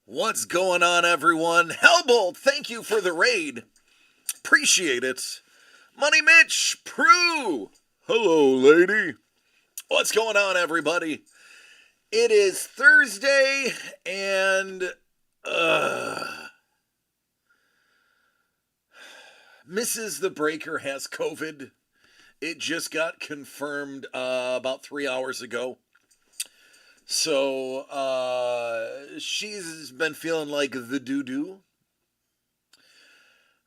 What's going on, everyone? Hellbolt, thank you for the raid. Appreciate it. Money Mitch, Prue. Hello, lady. What's going on, everybody? It is Thursday, and Mrs. the Breaker has COVID. It just got confirmed about 3 hours ago. So she's been feeling like the doo-doo.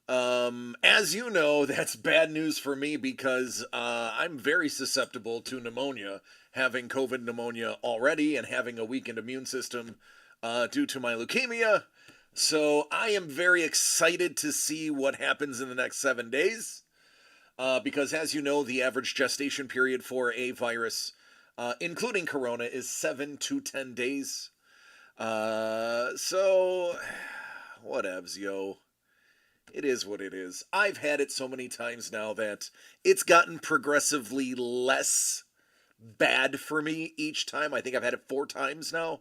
As you know, that's bad news for me because I'm very susceptible to pneumonia, having COVID pneumonia already and having a weakened immune system due to my leukemia. So I am very excited to see what happens in the next 7 days. Because as you know, the average gestation period for a virus, including corona, is 7 to 10 days. So whatevs, yo. It is what it is. I've had it so many times now that it's gotten progressively less bad for me each time. I think I've had it 4 times now.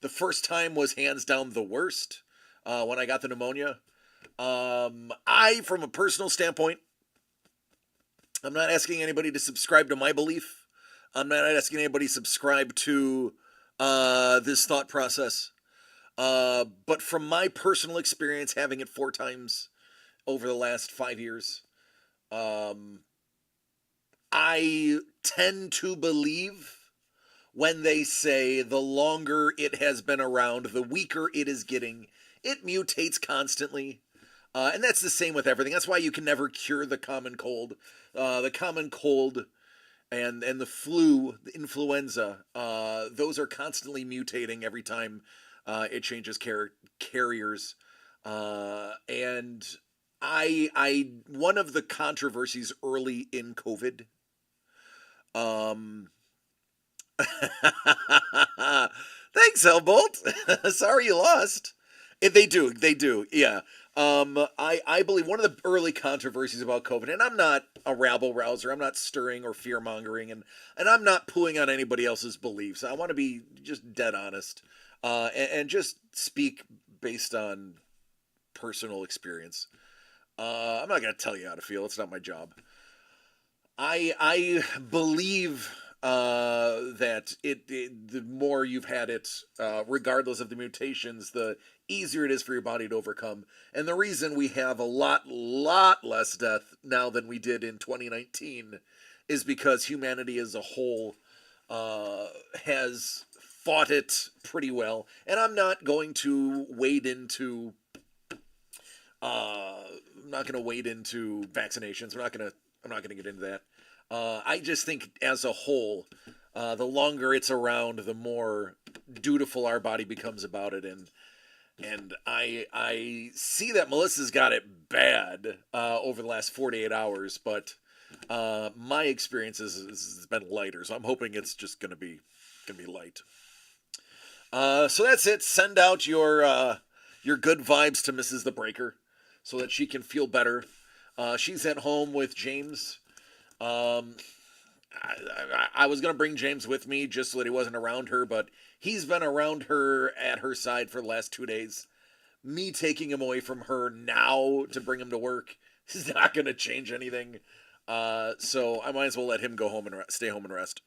The first time was hands down the worst when I got the pneumonia. From a personal standpoint, I'm not asking anybody to subscribe to my belief. I'm not asking anybody to subscribe to this thought process. But from my personal experience, having it 4 times over the last 5 years, I tend to believe when they say the longer it has been around, the weaker it is getting. It mutates constantly. And that's the same with everything. That's why you can never cure the common cold. The common cold and the flu, the influenza, those are constantly mutating every time it changes carriers. And I one of the controversies early in COVID. Um, Thanks, Hellbolt. Sorry you lost. They do, yeah. I believe one of the early controversies about COVID, and I'm not a rabble rouser, I'm not stirring or fear mongering, and I'm not pulling on anybody else's beliefs. I want to be just dead honest, and just speak based on personal experience. I'm not gonna tell you how to feel. It's not my job. I believe that the more you've had it, regardless of the mutations, the easier it is for your body to overcome. And the reason we have a lot less death now than we did in 2019 is because humanity as a whole has fought it pretty well. And I'm not going to wade into I'm not going to wade into vaccinations. I'm not going to get into that. I just think as a whole, the longer it's around, the more dutiful our body becomes about it, and I see that Melissa's got it bad over the last 48 hours, but my experience has been lighter, so I'm hoping it's just gonna be light. So that's it. Send out your good vibes to Mrs. the Breaker, so that she can feel better. She's at home with James. Um, I was gonna bring James with me just so that he wasn't around her, but he's been around her at her side for the last 2 days. Me taking him away from her now to bring him to work is not gonna change anything. So I might as well let him go home and stay home and rest.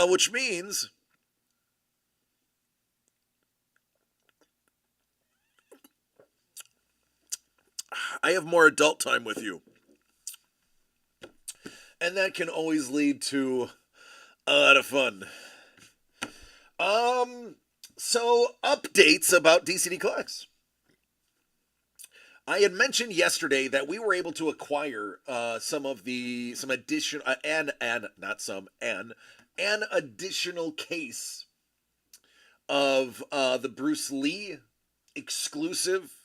Which means I have more adult time with you, and that can always lead to a lot of fun. Um, so updates about DCD Collects. I had mentioned yesterday that we were able to acquire some additional and not some an additional case of the Bruce Lee exclusive,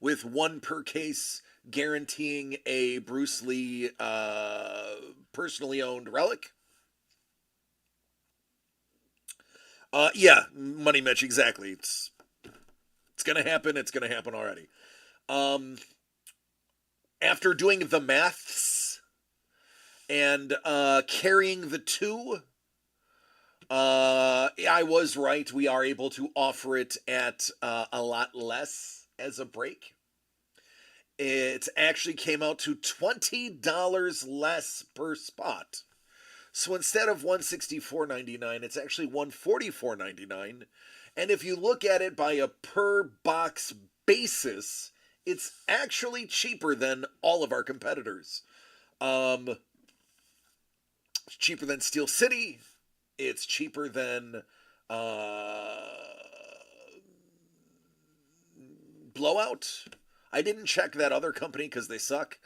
with one per case guaranteeing a Bruce Lee personally owned relic. Yeah, Money Mitch, exactly. It's gonna happen. It's gonna happen already. Um, After doing the maths and carrying the two, I was right. We are able to offer it at a lot less as a break. It actually came out to $20 less per spot. So instead of $164.99, it's actually $144.99. And if you look at it by a per box basis, it's actually cheaper than all of our competitors. It's cheaper than Steel City. It's cheaper than Blowout. I didn't check that other company because they suck.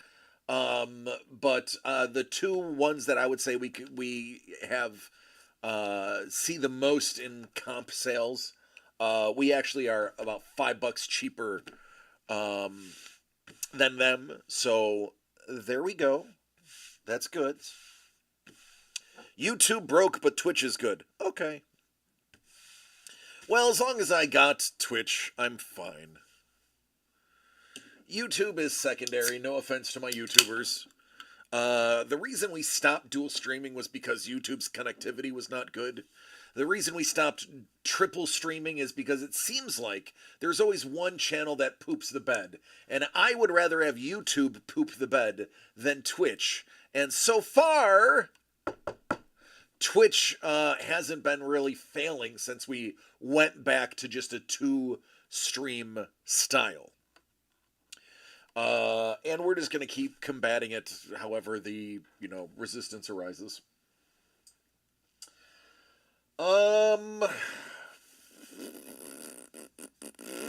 But the two ones that I would say we have see the most in comp sales, we actually are about $5 cheaper than them. So there we go. That's good. YouTube broke, but Twitch is good. Okay. Well, as long as I got Twitch, I'm fine. YouTube is secondary. No offense to my YouTubers. The reason we stopped dual streaming was because YouTube's connectivity was not good. The reason we stopped triple streaming is because it seems like there's always one channel that poops the bed. And I would rather have YouTube poop the bed than Twitch. And so far, Twitch hasn't been really failing since we went back to just a 2-stream style. And we're just going to keep combating it however the, resistance arises.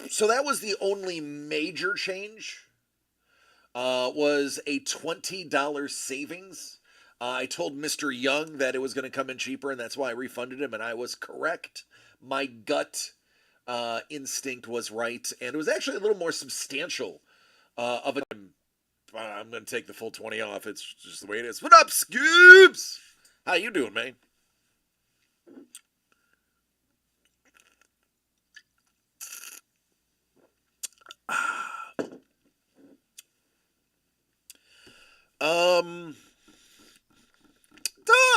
So that was the only major change, was a $20 savings. I told Mr. Young that it was going to come in cheaper, and that's why I refunded him, and I was correct. My gut instinct was right, and it was actually a little more substantial of a... I'm going to take the full 20 off. It's just the way it is. What up, Scoops? How you doing, man?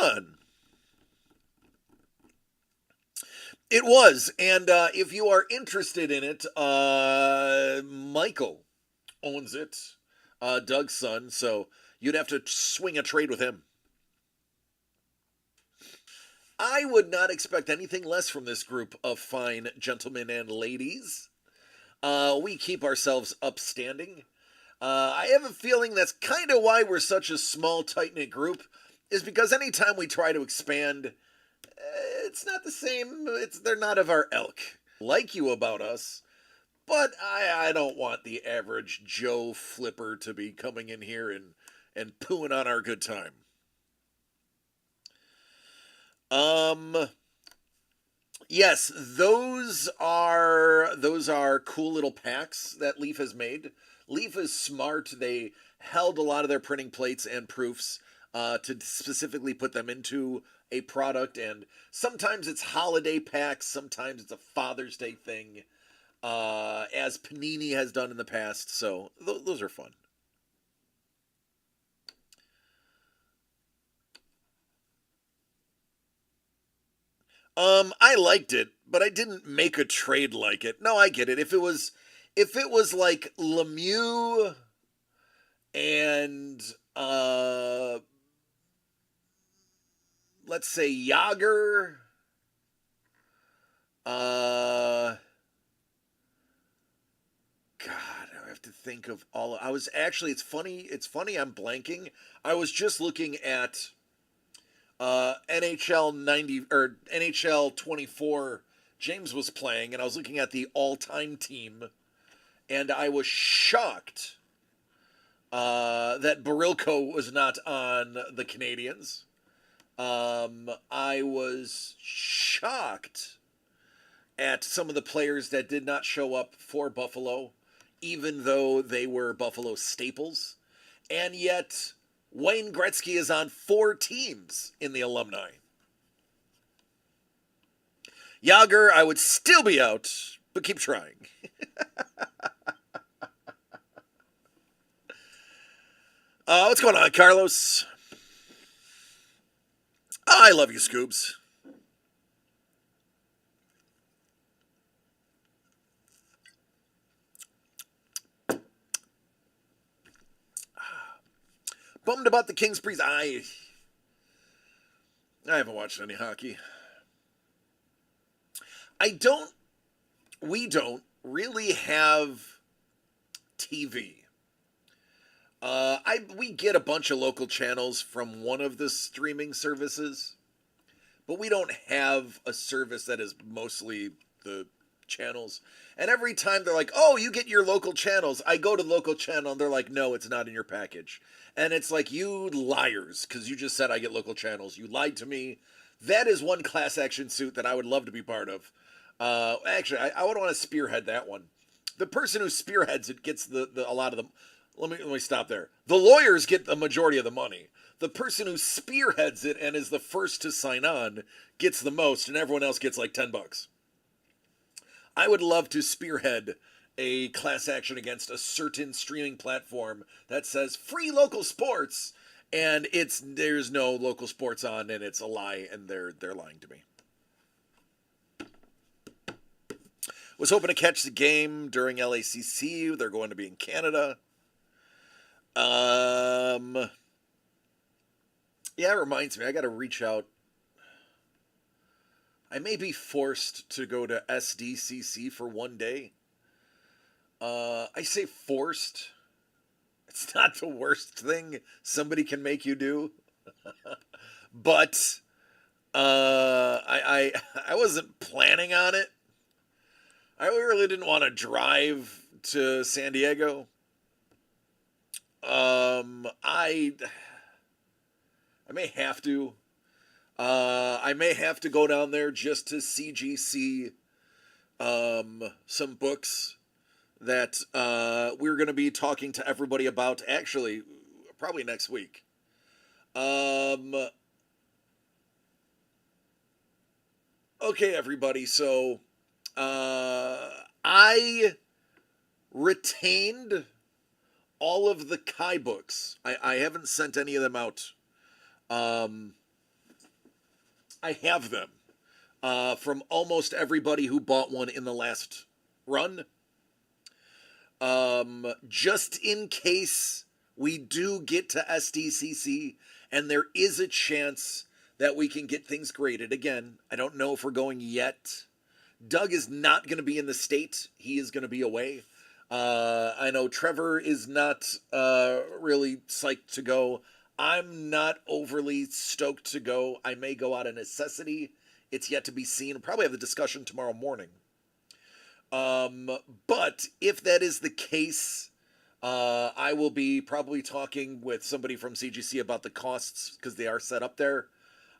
Done. It was, and if you are interested in it, Michael owns it, Doug's son, so you'd have to swing a trade with him. I would not expect anything less from this group of fine gentlemen and ladies. We keep ourselves upstanding. I have a feeling that's kind of why we're such a small, tight-knit group, is because anytime we try to expand, it's not the same. They're not of our ilk. Like you about us, but I don't want the average Joe Flipper to be coming in here and pooing on our good time. Yes, those are cool little packs that Leaf has made. Leaf is smart. They held a lot of their printing plates and proofs to specifically put them into a product, and sometimes it's holiday packs, sometimes it's a Father's Day thing, as Panini has done in the past, so those are fun. I liked it, but I didn't make a trade like it. No, I get it. If it was like Lemieux and let's say Yager, God, I have to think of all. It's funny I'm blanking. I was just looking at NHL 90 or NHL 24 James was playing, and I was looking at the all-time team, and I was shocked that Barilko was not on the Canadiens. I was shocked at some of the players that did not show up for Buffalo, even though they were Buffalo staples. And yet, Wayne Gretzky is on 4 teams in the alumni. Yager, I would still be out, but keep trying. What's going on, Carlos? I love you, Scoobs. Bummed about the King's Priest. I haven't watched any hockey. We don't really have TV. We get a bunch of local channels from one of the streaming services, but we don't have a service that is mostly the channels. And every time they're like, "Oh, you get your local channels," I go to local channel and they're like, "No, it's not in your package." And it's like, you liars, because you just said I get local channels. You lied to me. That is one class action suit that I would love to be part of. Actually, I would want to spearhead that one. The person who spearheads it gets a lot of them. Let me stop there. The lawyers get the majority of the money. The person who spearheads it and is the first to sign on gets the most, and everyone else gets like $10. I would love to spearhead a class action against a certain streaming platform that says free local sports, and there's no local sports on, and it's a lie, and they're lying to me. Was hoping to catch the game during LACC. They're going to be in Canada. Yeah, it reminds me, I got to reach out. I may be forced to go to SDCC for one day. I say forced. It's not the worst thing somebody can make you do. But I wasn't planning on it. I really didn't want to drive to San Diego. I may have to. I may have to go down there just to CGC some books that we're going to be talking to everybody about, actually, probably next week. Okay, everybody, so I retained all of the Kai books. I haven't sent any of them out. I have them from almost everybody who bought one in the last run. Just in case we do get to SDCC and there is a chance that we can get things graded. Again, I don't know if we're going yet. Doug is not going to be in the state. He is going to be away. I know Trevor is not really psyched to go. I'm not overly stoked to go. I may go out of necessity. It's yet to be seen. We'll probably have the discussion tomorrow morning. But if that is the case, I will be probably talking with somebody from CGC about the costs, because they are set up there.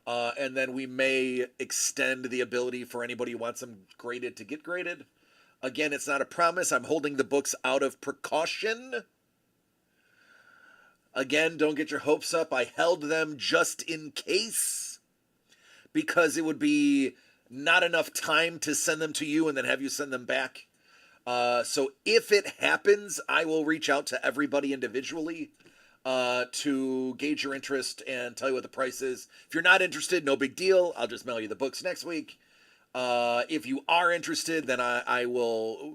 And then we may extend the ability for anybody who wants them graded to get graded. Again, it's not a promise. I'm holding the books out of precaution. Again, don't get your hopes up. I held them just in case, because it would be not enough time to send them to you and then have you send them back. So if it happens, I will reach out to everybody individually to gauge your interest and tell you what the price is. If you're not interested, no big deal. I'll just mail you the books next week. If you are interested, then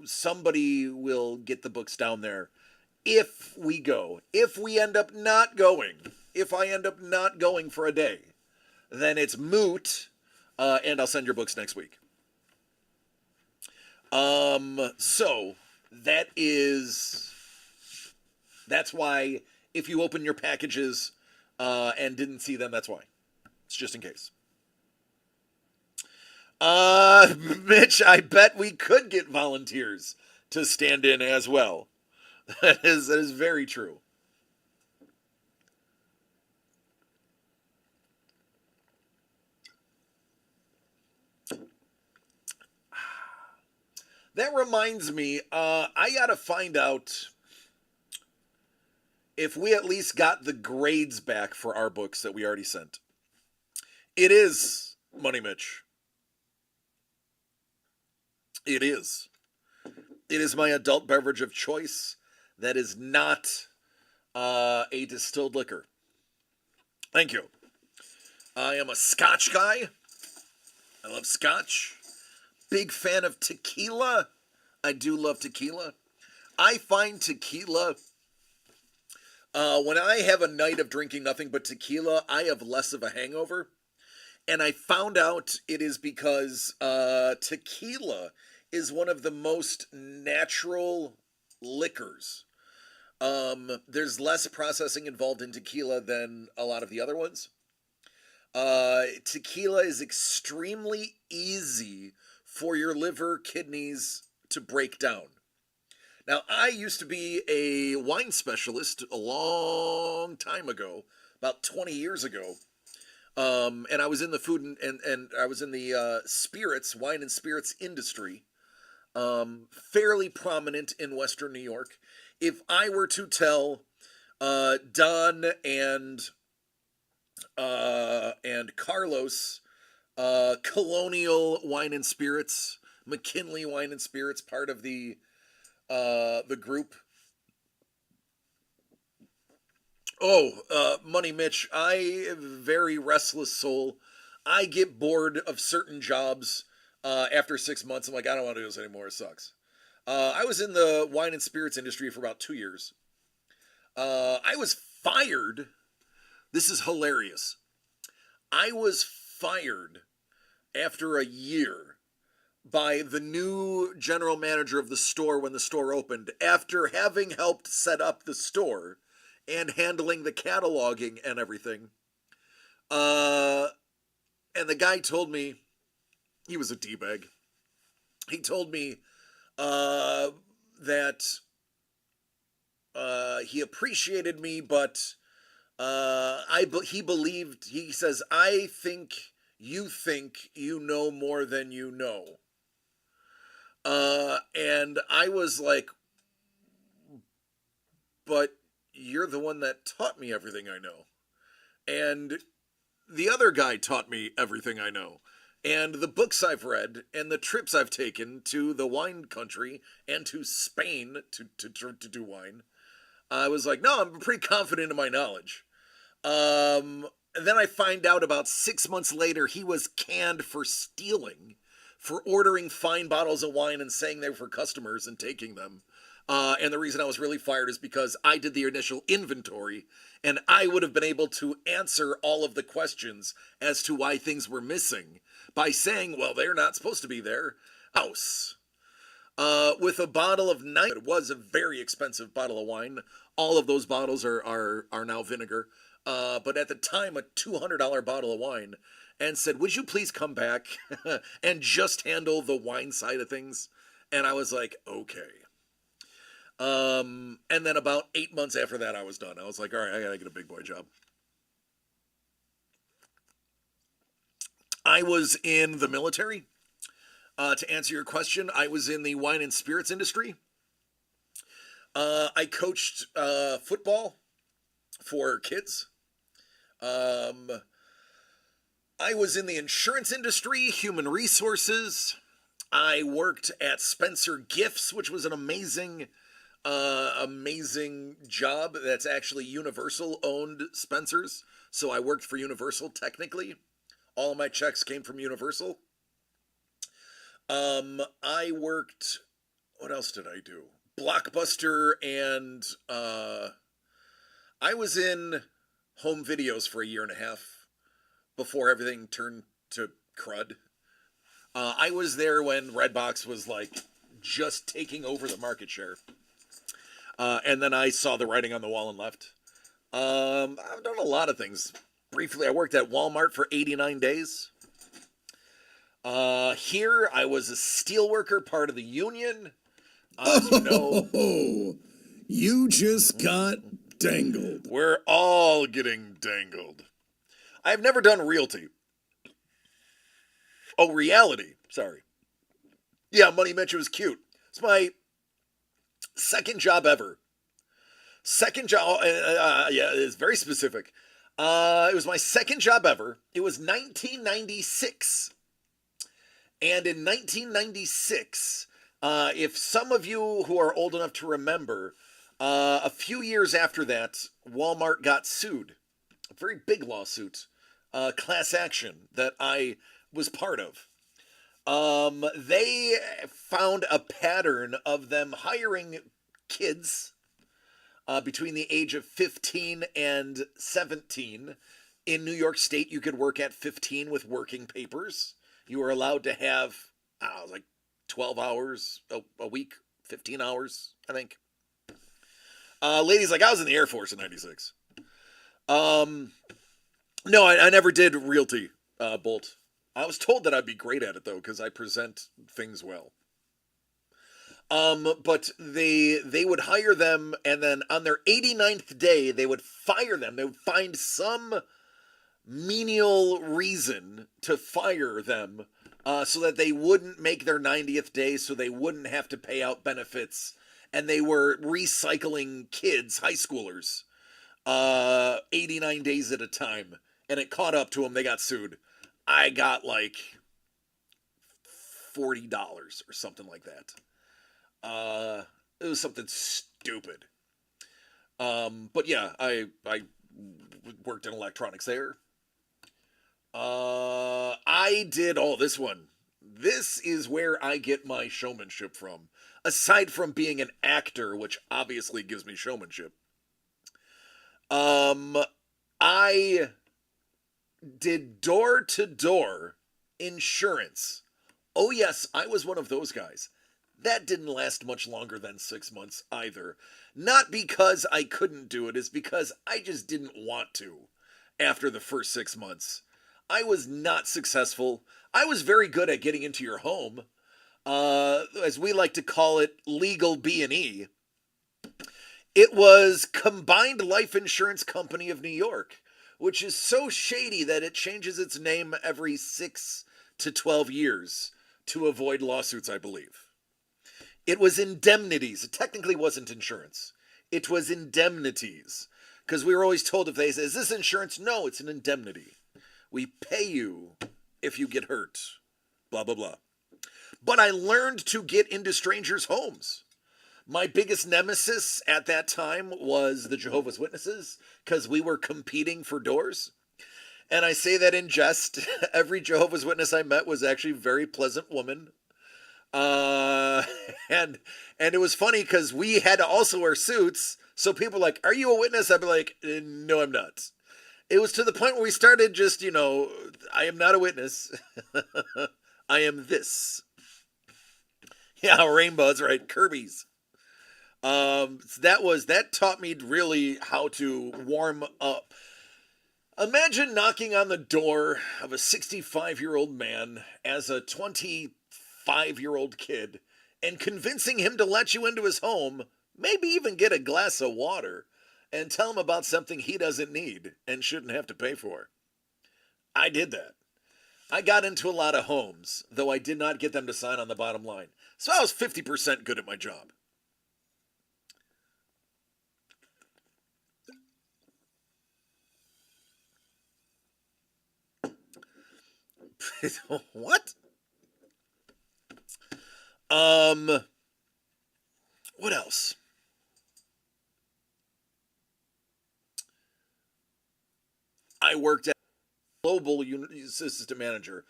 somebody will get the books down there. If we go. If we end up not going, if I end up not going for a day, then it's moot, and I'll send your books next week. So that's why if you open your packages and didn't see them, that's why. It's just in case. Mitch, I bet we could get volunteers to stand in as well. That is very true. That reminds me, I gotta find out if we at least got the grades back for our books that we already sent. It is, Money Mitch. It is. It is my adult beverage of choice. That is not a distilled liquor. Thank you. I am a Scotch guy. I love Scotch. Big fan of tequila. I do love tequila. I find tequila When I have a night of drinking nothing but tequila, I have less of a hangover. And I found out it is because tequila is one of the most natural liquors. There's less processing involved in tequila than a lot of the other ones. Tequila is extremely easy for your liver, kidneys to break down. Now, I used to be a wine specialist a long time ago, about 20 years ago. And I was in the food and I was in the spirits, wine and spirits industry, fairly prominent in Western New York. If I were to tell Don and Carlos, Colonial Wine and Spirits, McKinley Wine and Spirits, part of the group. Money Mitch, I am a very restless soul. I get bored of certain jobs after 6 months. I'm like, I don't want to do this anymore. It sucks. I was in the wine and spirits industry for about 2 years. I was fired. This is hilarious. I was fired after a year by the new general manager of the store when the store opened, after having helped set up the store and handling the cataloging and everything. And the guy told me, he was a D-bag. He told me that he appreciated me, but he believed, he says, I think you know more than you know. And I was like, but you're the one that taught me everything I know. And the other guy taught me everything I know. And the books I've read and the trips I've taken to the wine country and to Spain to do wine, I was like, no, I'm pretty confident in my knowledge. And then I find out about 6 months later he was canned for stealing, for ordering fine bottles of wine and saying they were for customers and taking them. And the reason I was really fired is because I did the initial inventory and I would have been able to answer all of the questions as to why things were missing by saying, well, they're not supposed to be there. House. With a bottle of night, it was a very expensive bottle of wine. All of those bottles are now vinegar. But at the time, a $200 bottle of wine, and said, would you please come back and just handle the wine side of things? And I was like, okay. And then about 8 months after that, I was done. I was like, all right, I gotta get a big boy job. I was in the military. To answer your question, I was in the wine and spirits industry. I coached football for kids. I was in the insurance industry, human resources. I worked at Spencer Gifts, which was an amazing job. That's actually Universal owned Spencer's. So I worked for Universal technically. All of my checks came from Universal. I worked, what else did I do? Blockbuster, and I was in home videos for a year and a half before everything turned to crud. I was there when Redbox was like just taking over the market share. And then I saw the writing on the wall and left. I've done a lot of things. Briefly, I worked at Walmart for 89 days. Here, I was a steelworker, part of the union. As you know, you just got dangled. We're all getting dangled. I've never done realty. Oh, reality. Sorry. Yeah, Money Mitch was cute. It's my second job ever. Second job. Yeah, it's very specific. It was my second job ever. It was 1996. And in 1996, if some of you who are old enough to remember, a few years after that, Walmart got sued. A very big lawsuit, class action that I was part of. They found a pattern of them hiring kids between the age of 15 and 17. In New York State, you could work at 15 with working papers. You were allowed to have, I don't know, like 12 hours a week, 15 hours, I think. Ladies, like I was in the Air Force in '96. Um, no, I never did realty, Bolt. I was told that I'd be great at it though, because I present things well. But they would hire them, and then on their 89th day, they would fire them. They would find some menial reason to fire them, so that they wouldn't make their 90th day, so they wouldn't have to pay out benefits. And they were recycling kids, high schoolers, 89 days at a time. And it caught up to them. They got sued. I got like $40 or something like that. It was something stupid. But yeah, I worked in electronics there. I did this one. This is where I get my showmanship from. Aside from being an actor, which obviously gives me showmanship. I did door-to-door insurance. Oh yes, I was one of those guys. That didn't last much longer than 6 months either. Not because I couldn't do it, it's because I just didn't want to after the first 6 months. I was not successful. I was very good at getting into your home. As we like to call it, legal B&E. It was Combined Life Insurance Company of New York, which is so shady that it changes its name every 6 to 12 years to avoid lawsuits, I believe. It was indemnities. It technically wasn't insurance. It was indemnities. Because we were always told, if they say, is this insurance? No, it's an indemnity. We pay you if you get hurt. Blah, blah, blah. But I learned to get into strangers' homes. My biggest nemesis at that time was the Jehovah's Witnesses, because we were competing for doors. And I say that in jest. Every Jehovah's Witness I met was actually a very pleasant woman. Uh, and it was funny because we had to also wear suits. So people were like, are you a witness? I'd be like, no, I'm not. It was to the point where we started just, I am not a witness. I am this. Yeah, rainbows, right? Kirby's. That taught me really how to warm up. Imagine knocking on the door of a 65-year-old man as a 25-year-old kid and convincing him to let you into his home, maybe even get a glass of water, and tell him about something he doesn't need and shouldn't have to pay for. I did that. I got into a lot of homes, though I did not get them to sign on the bottom line. So I was 50% good at my job. What? What else? I worked at global assistant manager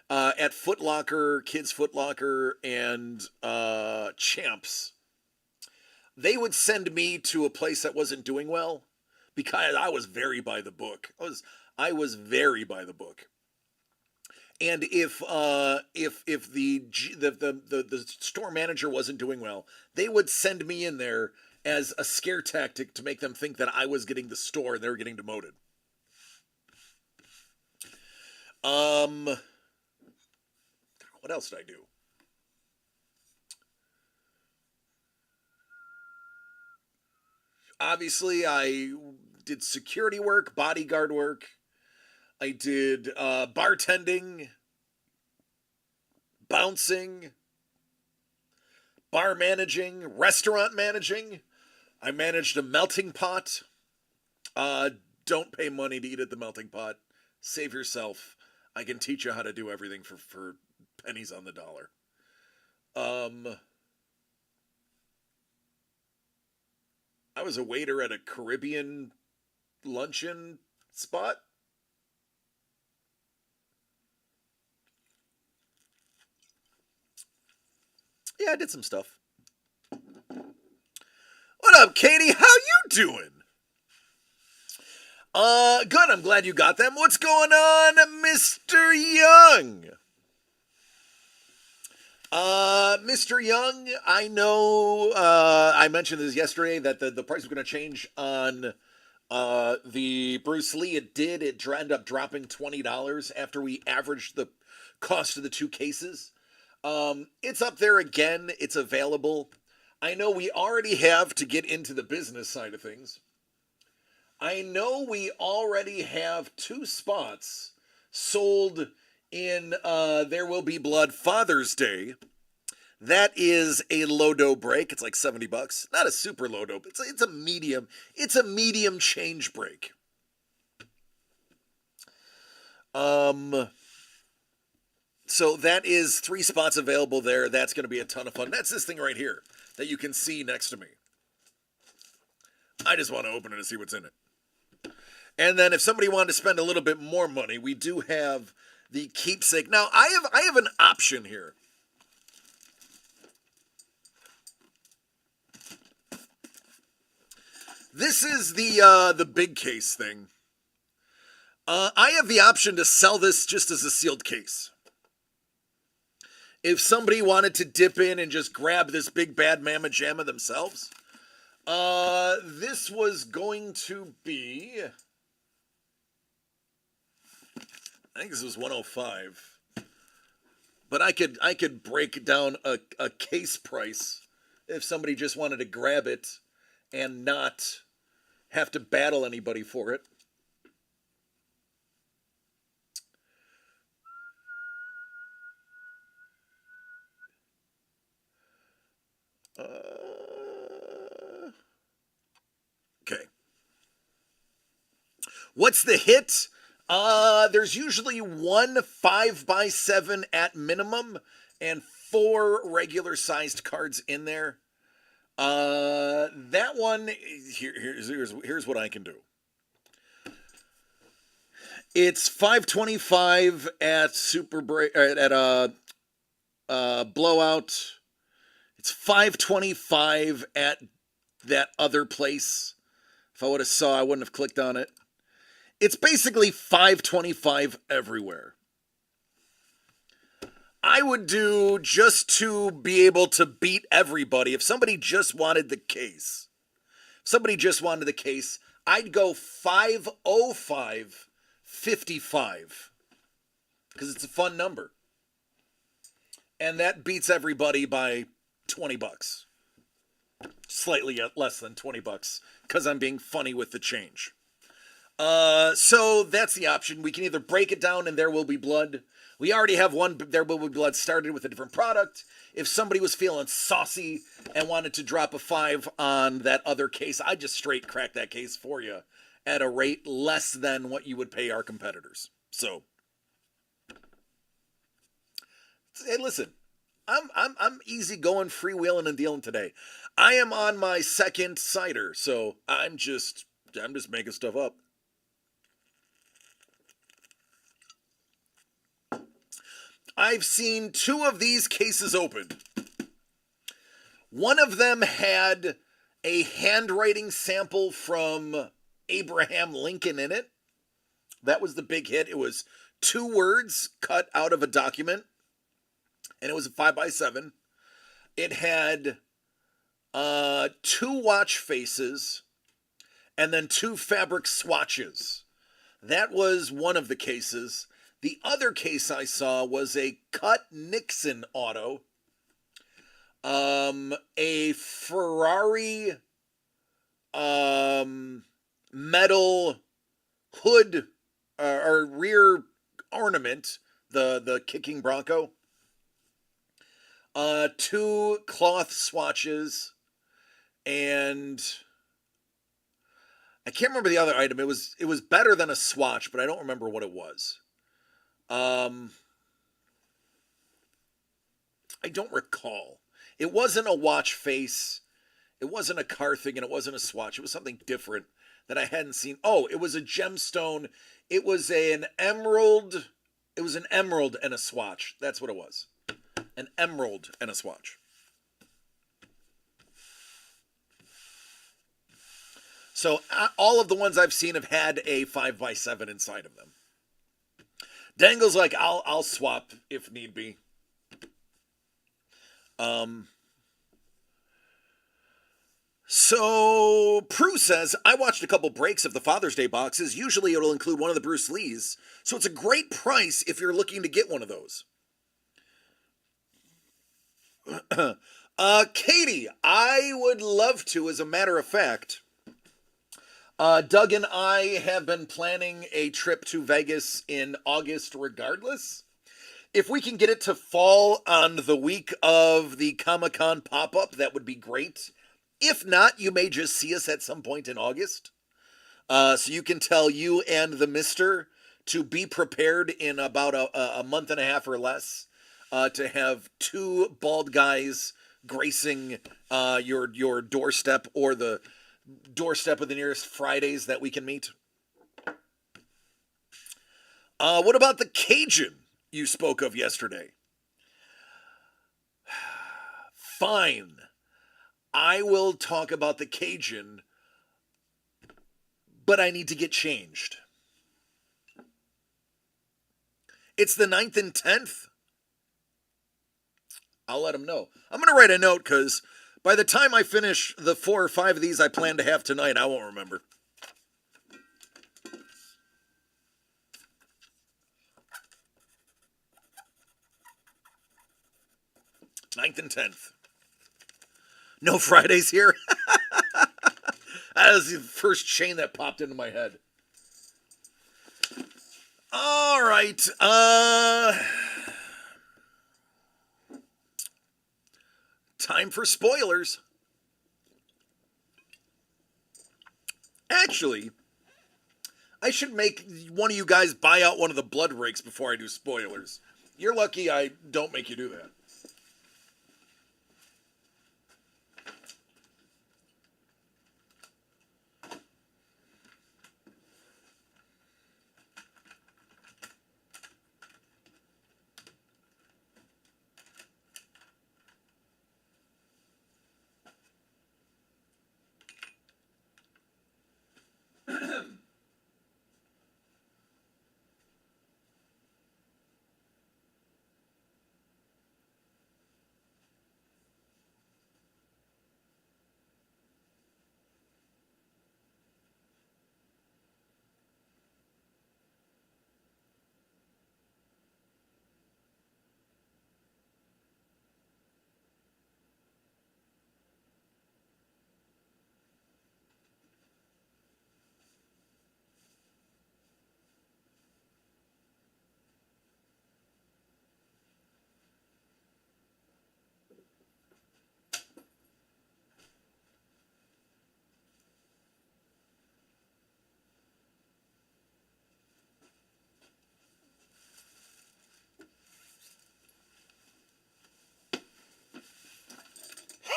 at Foot Locker, Kids Foot Locker, and Champs. They would send me to a place that wasn't doing well because I was very by the book. I was very by the book. And if the store manager wasn't doing well, they would send me in there as a scare tactic to make them think that I was getting the store and they were getting demoted. What else did I do? Obviously, I did security work, bodyguard work. I did bartending, bouncing, bar managing, restaurant managing. I managed a melting pot. Don't pay money to eat at the melting pot. Save yourself. I can teach you how to do everything for pennies on the dollar. I was a waiter at a Caribbean luncheon spot. Yeah, I did some stuff. What up, Katie? How you doing? Good. I'm glad you got them. What's going on, Mr. Young? Mr. Young, I know, I mentioned this yesterday that the price was going to change on, the Bruce Lee. It did. It ended up dropping $20 after we averaged the cost of the two cases. It's up there again. It's available. I know we already have, to get into the business side of things, I know we already have 2 spots sold in There Will Be Blood Father's Day. That is a low-dough break. It's like $70. Not a super low-dough, but it's a medium. It's a medium change break. So that is 3 spots available there. That's going to be a ton of fun. That's this thing right here that you can see next to me. I just want to open it and see what's in it. And then if somebody wanted to spend a little bit more money, we do have the keepsake. Now, I have an option here. This is the big case thing. I have the option to sell this just as a sealed case. If somebody wanted to dip in and just grab this big bad mamma jamma themselves, this was going to be, I think this was $105. But I could break down a case price if somebody just wanted to grab it and not have to battle anybody for it. Okay. What's the hit? There's usually 1 5x7 at minimum and 4 regular sized cards in there. That one, here's what I can do. It's $5.25 at Super Break, at Blowout. It's $5.25 at that other place. If I would have saw, I wouldn't have clicked on it. It's basically $5.25 everywhere. I would do, just to be able to beat everybody, if somebody just wanted the case, I'd go $505.55 because it's a fun number. And that beats everybody by $20. Slightly less than $20 because I'm being funny with the change. So that's the option. We can either break it down and There Will Be Blood. We already have one There Will Be Blood started with a different product. If somebody was feeling saucy and wanted to drop a 5 on that other case, I'd just straight crack that case for you at a rate less than what you would pay our competitors. So, hey, listen, I'm easy going, freewheeling and dealing today. I am on my second cider, so I'm just making stuff up. I've seen 2 of these cases open. One of them had a handwriting sample from Abraham Lincoln in it. That was the big hit. It was 2 words cut out of a document, and it was a 5x7. It had 2 watch faces and then 2 fabric swatches. That was one of the cases. The other case I saw was a cut Nixon auto, a Ferrari metal hood or rear ornament, the kicking Bronco, 2 cloth swatches, and I can't remember the other item. It was better than a swatch, but I don't remember what it was. I don't recall. It wasn't a watch face. It wasn't a car thing, and it wasn't a swatch. It was something different that I hadn't seen. Oh, it was a gemstone. It was an emerald. It was an emerald and a swatch. That's what it was. An emerald and a swatch. So all of the ones I've seen have had a 5x7 inside of them. Dangle's like, I'll swap if need be. So Prue says, I watched a couple breaks of the Father's Day boxes. Usually it'll include one of the Bruce Lees. So it's a great price if you're looking to get one of those. Katie, I would love to, as a matter of fact. Doug and I have been planning a trip to Vegas in August regardless. If we can get it to fall on the week of the Comic-Con pop-up, that would be great. If not, you may just see us at some point in August. So you can tell you and the mister to be prepared in about a month and a half or less to have two bald guys gracing your doorstep or the doorstep of the nearest Fridays that we can meet. What about the Cajun you spoke of yesterday? Fine. I will talk about the Cajun, but I need to get changed. It's the 9th and 10th. I'll let him know. I'm going to write a note because by the time I finish the 4 or 5 of these I plan to have tonight, I won't remember. Ninth and 10th. No Fridays here? That was the first chain that popped into my head. All right. Time for spoilers. Actually, I should make one of you guys buy out one of the blood rakes before I do spoilers. You're lucky I don't make you do that.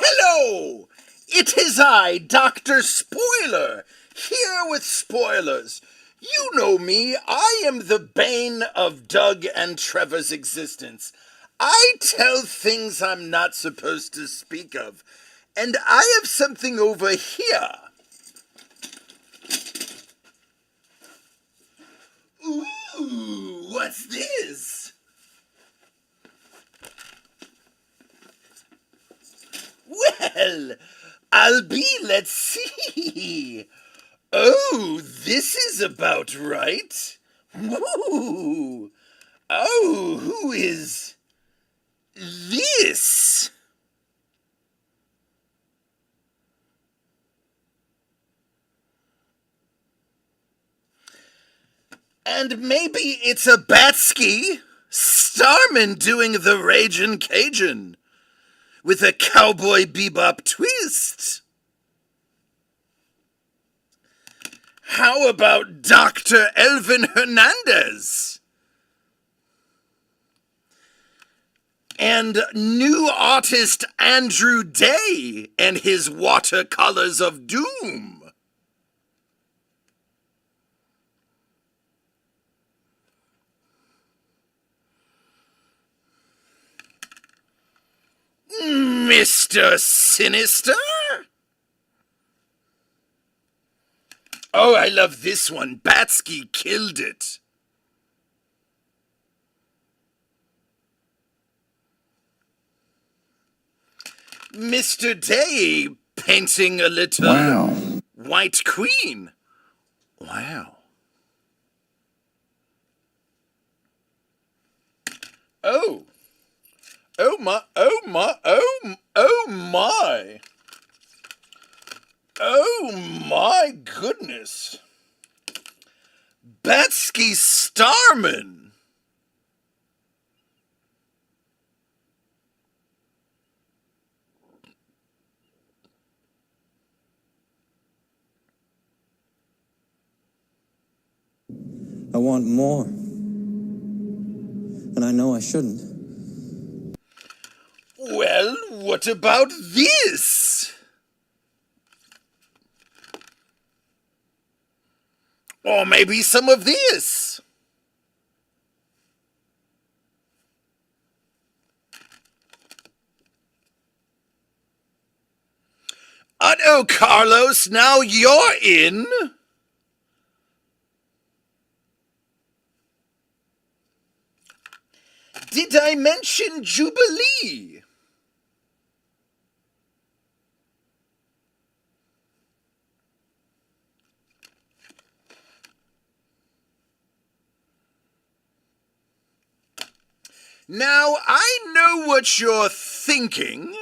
Hello! It is I, Dr. Spoiler, here with spoilers. You know me, I am the bane of Doug and Trevor's existence. I tell things I'm not supposed to speak of, and I have something over here. Ooh, what's this? Well, let's see. Oh, this is about right. Woo. Oh, who is this? And maybe it's a Batsky, Starman doing the Ragin' Cajun, with a cowboy bebop twist. How about Dr. Elvin Hernandez? And new artist Andrew Day and his watercolors of doom. Mr. Sinister? I love this one. Batsky killed it. Mr. Day painting a little white queen. Wow. Oh. Oh my, oh my, oh my. Oh my goodness. Batsky Starman. I want more. And I know I shouldn't. Well, what about this? Or maybe some of this. Oh, Carlos, now you're in. Did I mention Jubilee? Now, I know what you're thinking.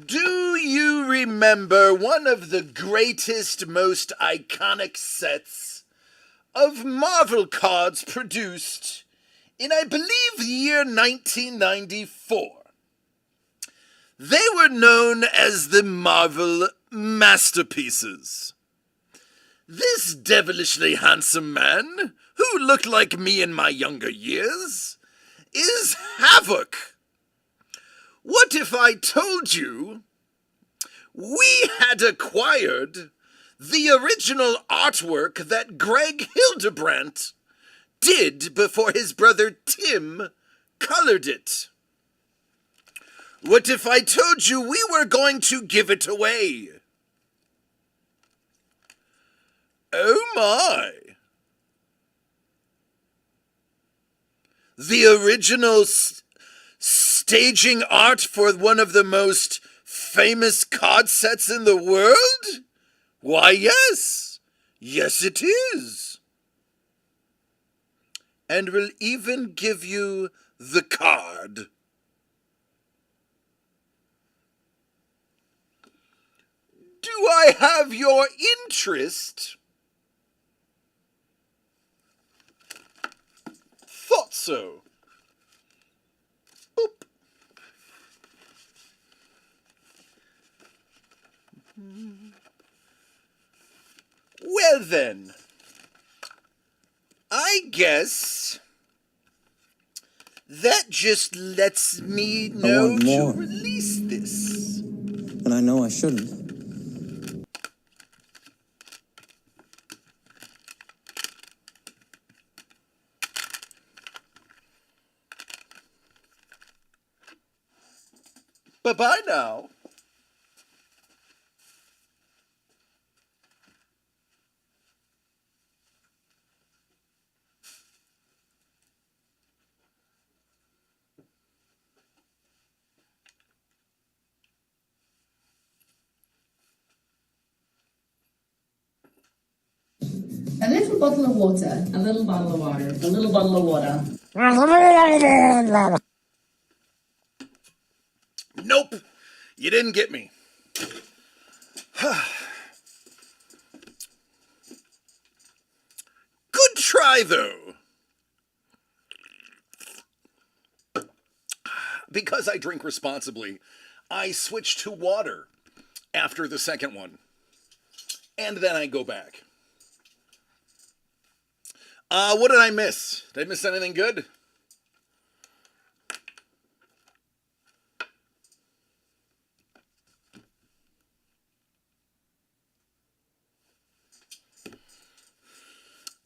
Do you remember one of the greatest, most iconic sets of Marvel cards produced in, I believe, the year 1994? They were known as the Marvel Masterpieces. This devilishly handsome man, who looked like me in my younger years, is Havoc. What if I told you we had acquired the original artwork that Greg Hildebrandt did before his brother Tim colored it? What if I told you we were going to give it away? Oh my! The original staging art for one of the most famous card sets in the world? Why, yes. Yes, it is. And we'll even give you the card. Do I have your interest? Thought so. Boop. Well then, I guess that just lets me know to release this. And I know I shouldn't. Bye-bye now. A little bottle of water. A little bottle of water. A little bottle of water. Nope. You didn't get me. Good try, though. Because I drink responsibly, I switch to water after the second one. And then I go back. What did I miss? Did I miss anything good?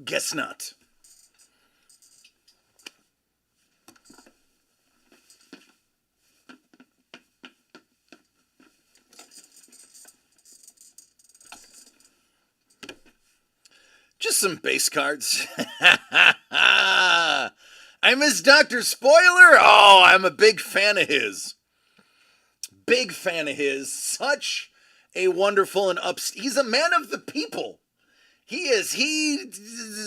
Guess not. some base cards. I miss Dr. Spoiler. Oh, I'm a big fan of his. Big fan of his. Such a wonderful and he's a man of the people. He is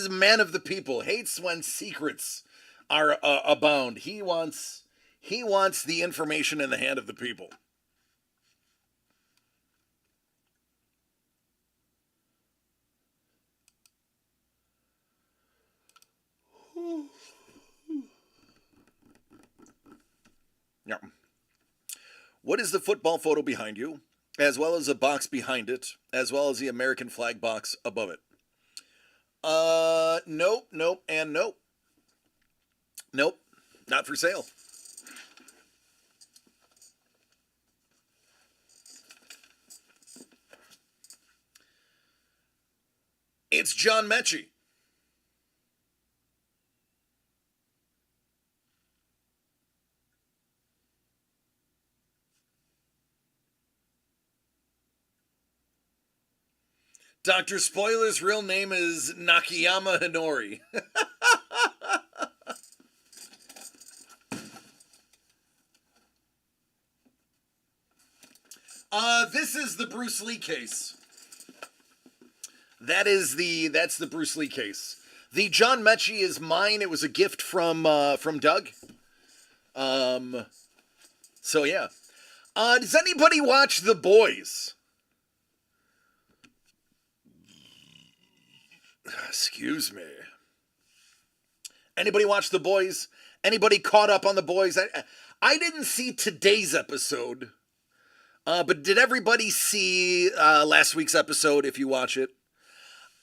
a man of the people. Hates when secrets are abound. He wants the information in the hand of the people. Yeah. What is the football photo behind you, as well as a box behind it, as well as the American flag box above it? Nope, and nope. Nope, not for sale. It's John Mechie. Dr. Spoiler's real name is Nakayama Hinori. This is the Bruce Lee case. That's the Bruce Lee case. The John Mechie is mine. It was a gift from Doug. So yeah. Does anybody watch The Boys? Excuse me. Anybody watch The Boys? Anybody caught up on The Boys? I didn't see today's episode, but did everybody see last week's episode if you watch it?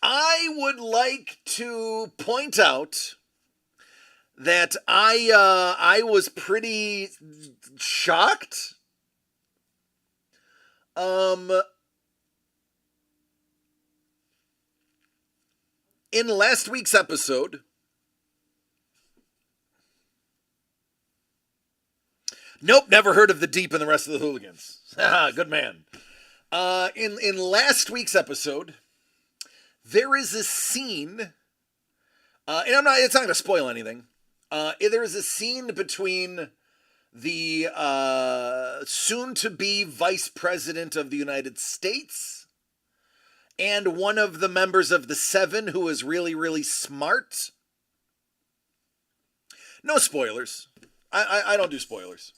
I would like to point out that I was pretty shocked. In last week's episode, nope, never heard of The Deep and the Rest of the Hooligans. Good man. In last week's episode, there is a scene, and it's not going to spoil anything. There is a scene between the soon-to-be Vice President of the United States and one of the members of the Seven who is really, really smart. No spoilers. I don't do spoilers.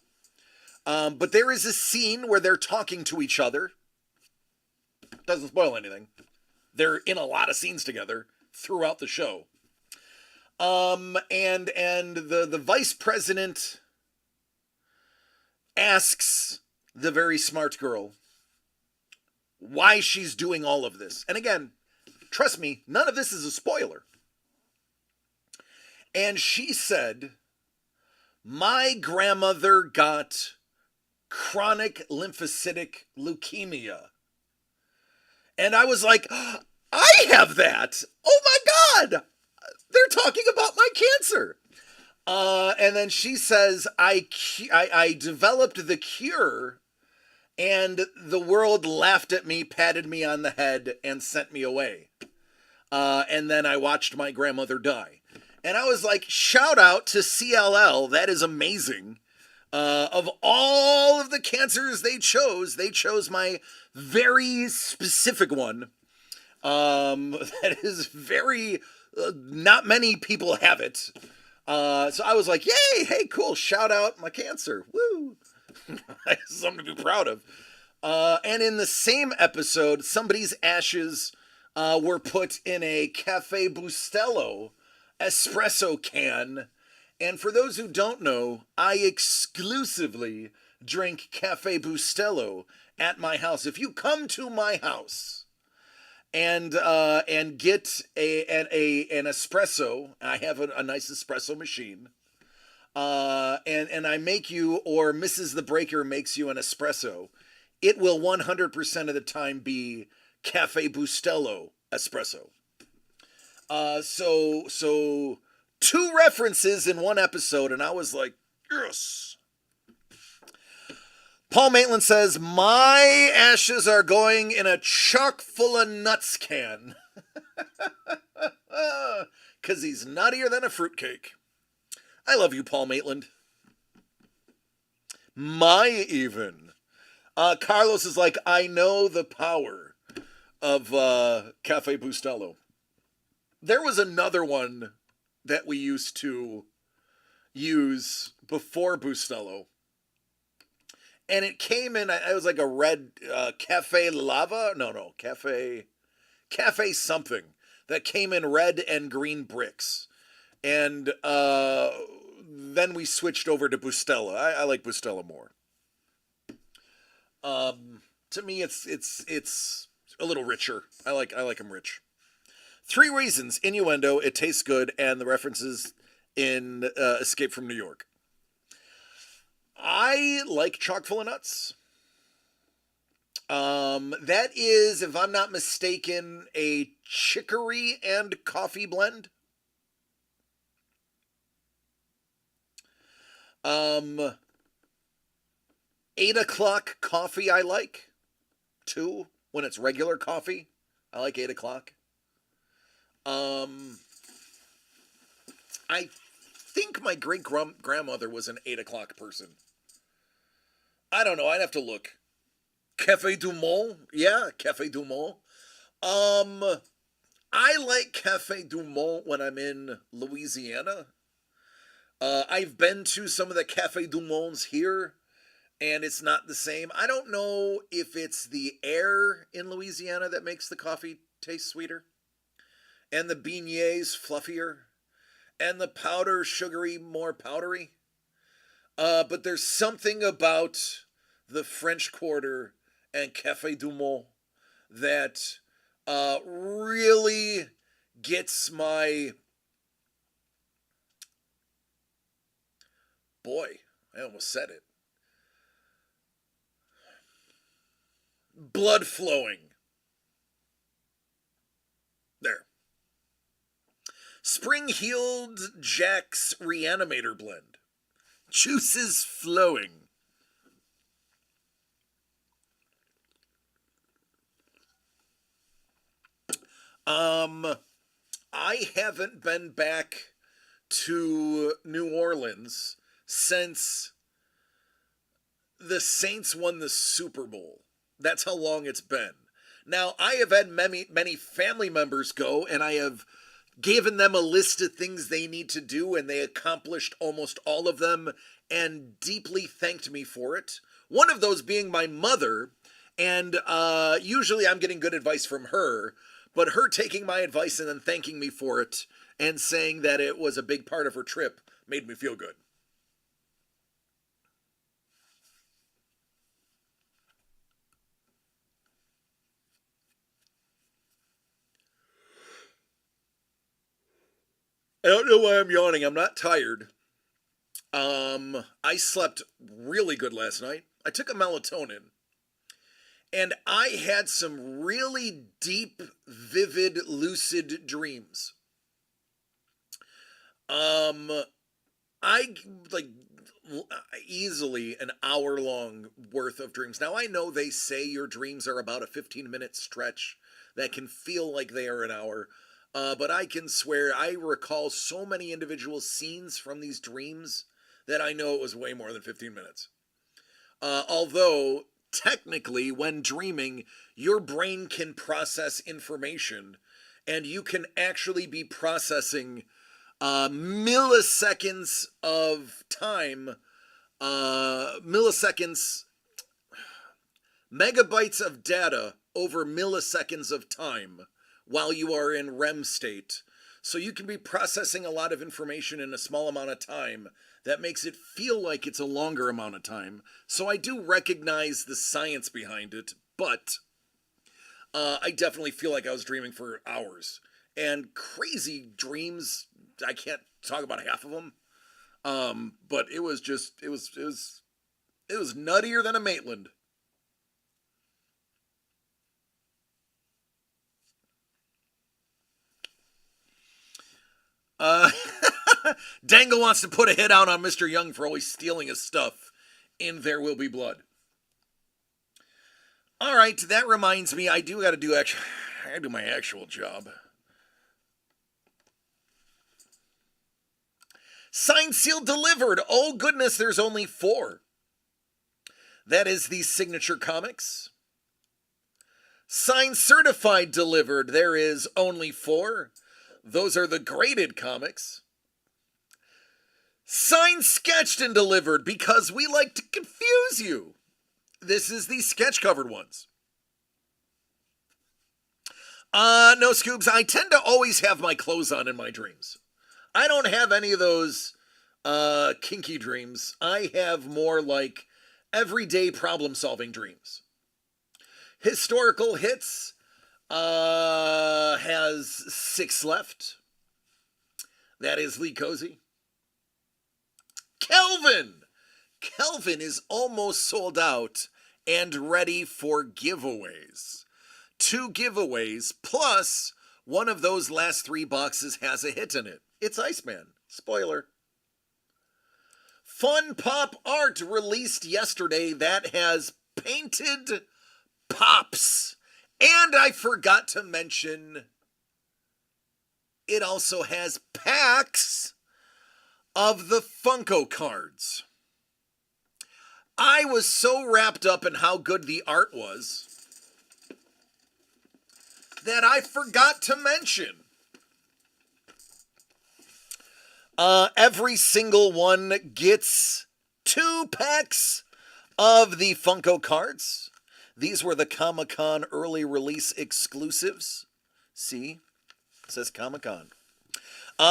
But there is a scene where they're talking to each other. Doesn't spoil anything. They're in a lot of scenes together throughout the show. And the Vice President asks the very smart girl why she's doing all of this. And again, trust me, none of this is a spoiler. And she said, my grandmother got chronic lymphocytic leukemia. And I was like, I have that. Oh my God. They're talking about my cancer. And then she says, I developed the cure, and the world laughed at me, patted me on the head, and sent me away. And then I watched my grandmother die. And I was like, shout out to CLL. That is amazing. Of all of the cancers they chose my very specific one. That is very, not many people have it. So I was like, yay, hey, cool, shout out my cancer. Woo. Something to be proud of. And in the same episode, somebody's ashes were put in a Cafe Bustelo espresso can. And for those who don't know, I exclusively drink Cafe Bustelo at my house. If you come to my house and get an espresso, I have a nice espresso machine. And I make you, or Mrs. the Breaker makes you an espresso, it will 100% of the time be Cafe Bustelo espresso. So 2 references in one episode, and I was like, yes. Paul Maitland says, my ashes are going in a chock full of nuts can. Because he's nuttier than a fruitcake. I love you, Paul Maitland. My even. Carlos is like, I know the power of Cafe Bustelo. There was another one that we used to use before Bustelo. And it came in, it was like a red Cafe Lava. No, Cafe something. That came in red and green bricks. And then we switched over to Bustelo. I like Bustelo more. To me, it's a little richer. I like them rich. 3 reasons: innuendo, it tastes good, and the references in Escape from New York. I like chock full of nuts. That is, if I'm not mistaken, a chicory and coffee blend. 8 o'clock coffee I like. 2, when it's regular coffee, I like 8 o'clock. I think my great grandmother was an 8 o'clock person. I don't know. I'd have to look. Cafe du Monde? Yeah, Cafe du Monde. I like Cafe du Monde when I'm in Louisiana. I've been to some of the Cafe du Mondes here, and it's not the same. I don't know if it's the air in Louisiana that makes the coffee taste sweeter, and the beignets fluffier, and the powder sugary, more powdery. But there's something about the French Quarter and Cafe du Monde that really gets my... Boy, I almost said it. Blood flowing. There. Spring-Heeled Jack's Reanimator Blend. Juices flowing. I haven't been back to New Orleans since the Saints won the Super Bowl. That's how long it's been. Now, I have had many family members go, and I have given them a list of things they need to do, and they accomplished almost all of them and deeply thanked me for it. One of those being my mother, and usually I'm getting good advice from her, but her taking my advice and then thanking me for it and saying that it was a big part of her trip made me feel good. I don't know why I'm yawning. I'm not tired. I slept really good last night. I took a melatonin. And I had some really deep, vivid, lucid dreams. I like easily an hour long worth of dreams. Now I know they say your dreams are about a 15-minute stretch that can feel like they are an hour. But I can swear I recall so many individual scenes from these dreams that I know it was way more than 15 minutes. Although, technically, when dreaming, your brain can process information, and you can actually be processing milliseconds of time, megabytes of data over milliseconds of time while you are in REM state. So you can be processing a lot of information in a small amount of time that makes it feel like it's a longer amount of time. So I do recognize the science behind it, but I definitely feel like I was dreaming for hours. And crazy dreams, I can't talk about half of them. But it was nuttier than a Maitland. Dangle wants to put a hit out on Mr. Young for always stealing his stuff in There Will Be Blood. All right, that reminds me, I gotta do my actual job. Signed, sealed, delivered. Oh, goodness, there's only 4. That is the Signature Comics. Signed, certified, delivered. There is only 4. Those are the graded comics. Signed, sketched, and delivered, because we like to confuse you. This is the sketch covered ones. No, Scoobs, I tend to always have my clothes on in my dreams. I don't have any of those kinky dreams. I have more like everyday problem-solving dreams. Historical Hits has 6 left. That is Lee Cozy. Kelvin is almost sold out and ready for giveaways. 2 giveaways, plus one of those last 3 boxes has a hit in it. It's Iceman. Spoiler. Fun Pop Art released yesterday that has painted Pops. And I forgot to mention, it also has packs of the Funko cards. I was so wrapped up in how good the art was that I forgot to mention every single one gets 2 packs of the Funko cards. These were the Comic-Con early release exclusives. See? It says Comic-Con.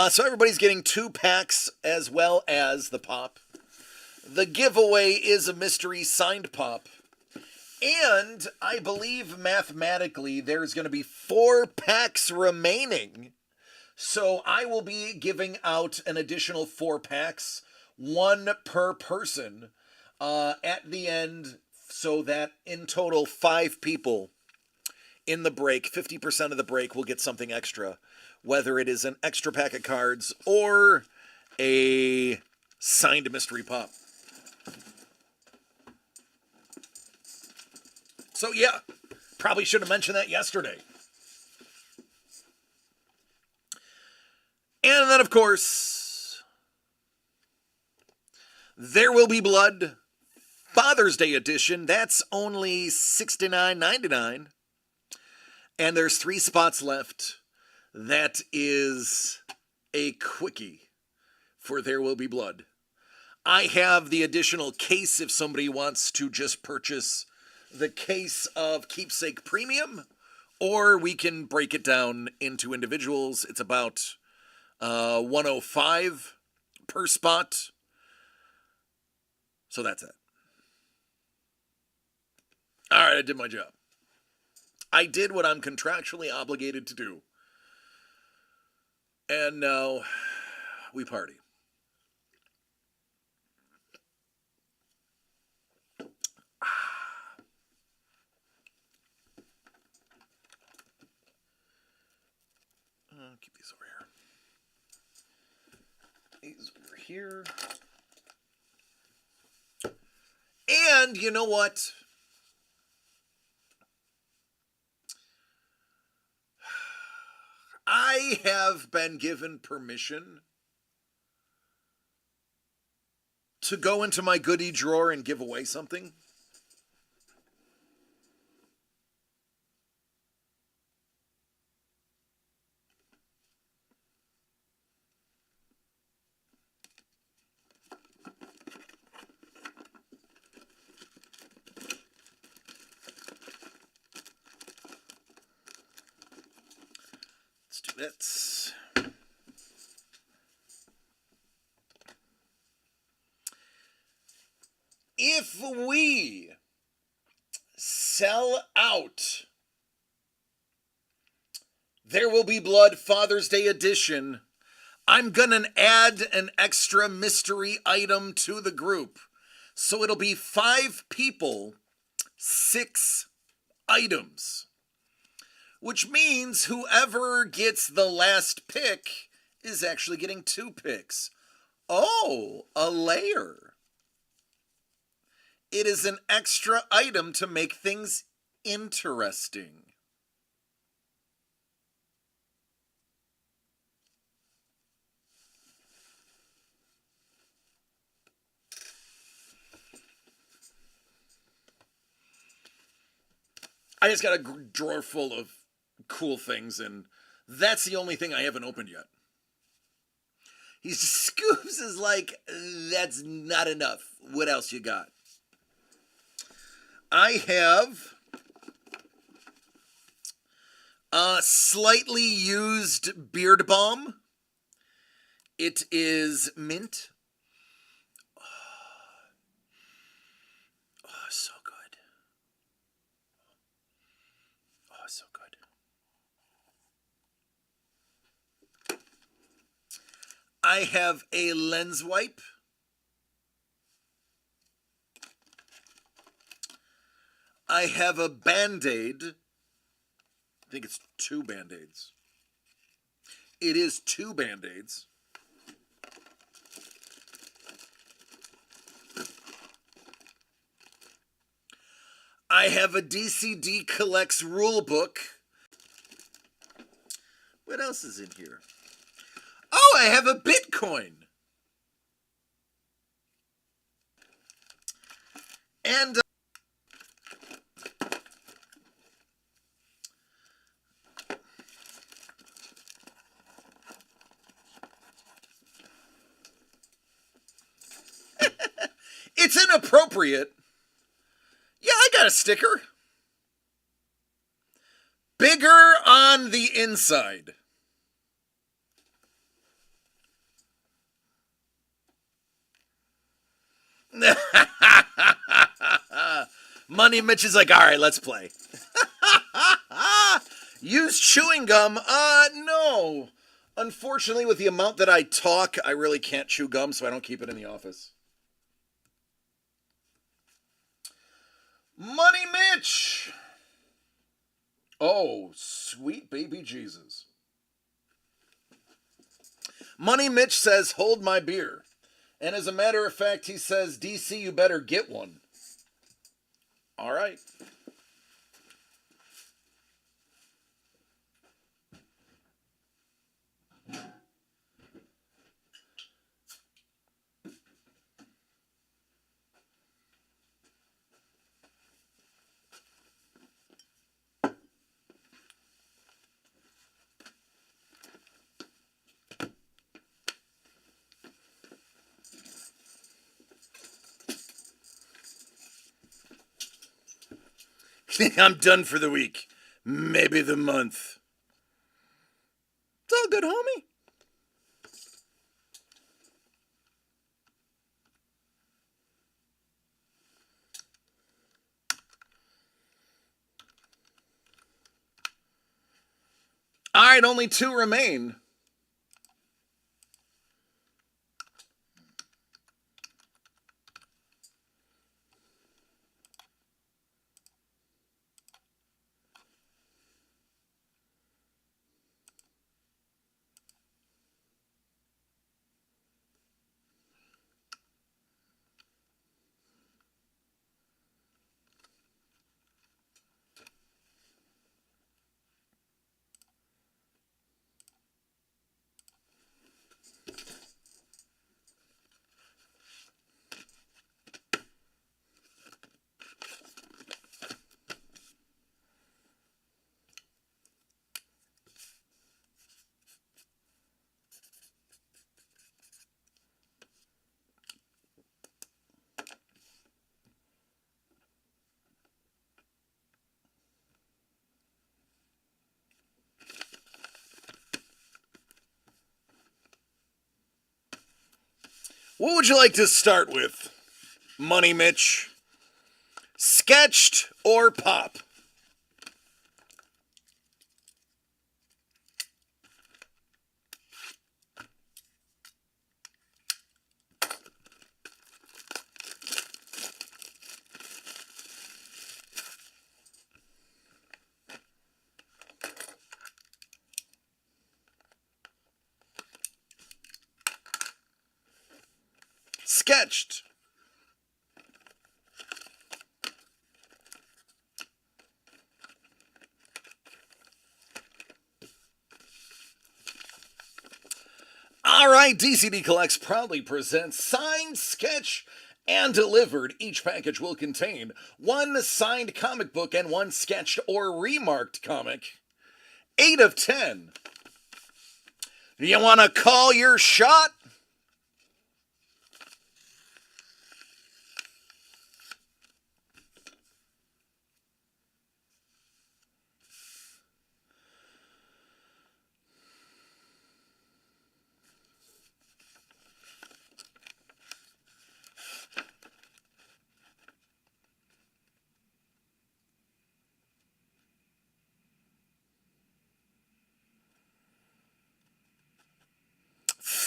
So everybody's getting 2 packs as well as the pop. The giveaway is a mystery signed pop. And I believe mathematically there's going to be 4 packs remaining. So I will be giving out an additional 4 packs, 1 per person, at the end, so that in total 5 people in the break, 50% of the break, will get something extra, whether it is an extra pack of cards or a signed mystery pop. So yeah, probably should have mentioned that yesterday. And then, of course, There Will Be Blood Father's Day edition. That's only $69.99. And there's 3 spots left. That is a quickie for There Will Be Blood. I have the additional case if somebody wants to just purchase the case of Keepsake Premium, or we can break it down into individuals. It's about $105 per spot. So that's it. All right, I did my job. I did what I'm contractually obligated to do. And now we party. Keep these over here. These over here. And you know what? I have been given permission to go into my goodie drawer and give away something. Let's do this. If we sell out There Will Be Blood Father's Day edition, I'm gonna add an extra mystery item to the group. So it'll be 5 people, 6 items. Which means whoever gets the last pick is actually getting 2 picks. Oh, a layer. It is an extra item to make things interesting. I just got a drawer full of cool things, and that's the only thing I haven't opened yet. Scoops is like, that's not enough. What else you got? I have a slightly used beard balm. It is mint. Oh, so good. Oh, so good. I have a lens wipe. I have a Band-Aid. I think it's 2 Band-Aids. It is 2 Band-Aids. I have a DCD Collects rule book. What else is in here? Oh, I have a Bitcoin. And it's inappropriate. Yeah, I got a sticker. Bigger on the inside. Money Mitch is like, all right, let's play. Use chewing gum? No. Unfortunately, with the amount that I talk, I really can't chew gum, so I don't keep it in the office. Money Mitch! Oh, sweet baby Jesus. Money Mitch says, hold my beer. And as a matter of fact, he says, DC, you better get one. All right. I'm done for the week. Maybe the month. It's all good, homie. All right, only 2 remain. What would you like to start with, Money Mitch? Sketched or pop? Sketched. All right, DCD Collects proudly presents Signed Sketch and delivered. Each package will contain one signed comic book and one sketched or remarked comic. 8 of 10. Do you want to call your shot?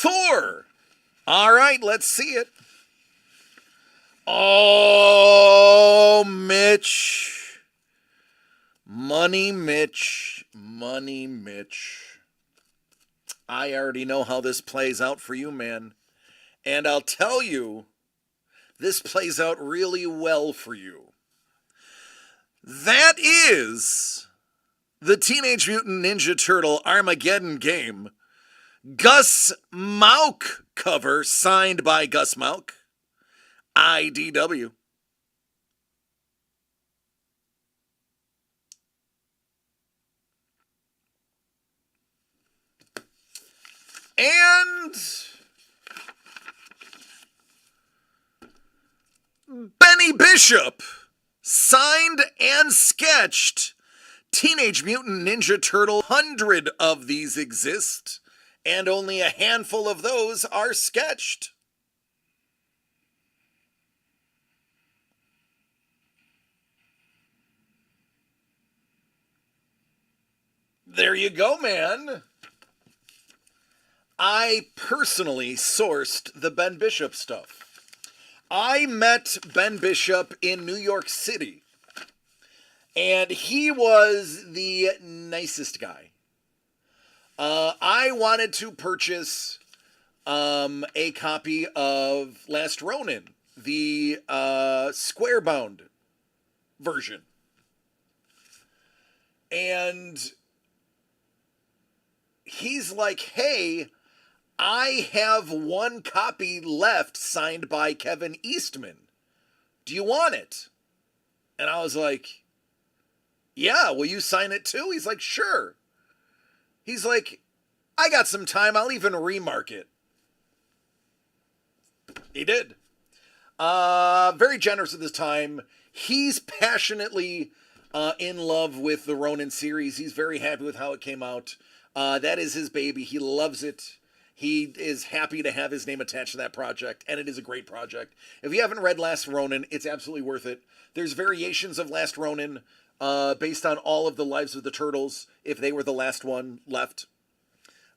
Thor. All right, let's see it. Oh, Mitch. Money Mitch. Money Mitch. I already know how this plays out for you, man. And I'll tell you, this plays out really well for you. That is the Teenage Mutant Ninja Turtle Armageddon game. Gus Mauk cover signed by Gus Mauk. IDW. And Benny Bishop signed and sketched Teenage Mutant Ninja Turtle. 100 of these exist, and only a handful of those are sketched. There you go, man. I personally sourced the Ben Bishop stuff. I met Ben Bishop in New York City, and he was the nicest guy. I wanted to purchase a copy of Last Ronin, the square-bound version. And he's like, hey, I have one copy left signed by Kevin Eastman. Do you want it? And I was like, yeah, will you sign it too? He's like, sure. He's like, I got some time. I'll even remark it. He did. Very generous with his time. He's passionately in love with the Ronin series. He's very happy with how it came out. That is his baby. He loves it. He is happy to have his name attached to that project, and it is a great project. If you haven't read Last Ronin, it's absolutely worth it. There's variations of Last Ronin based on all of the lives of the turtles, if they were the last one left.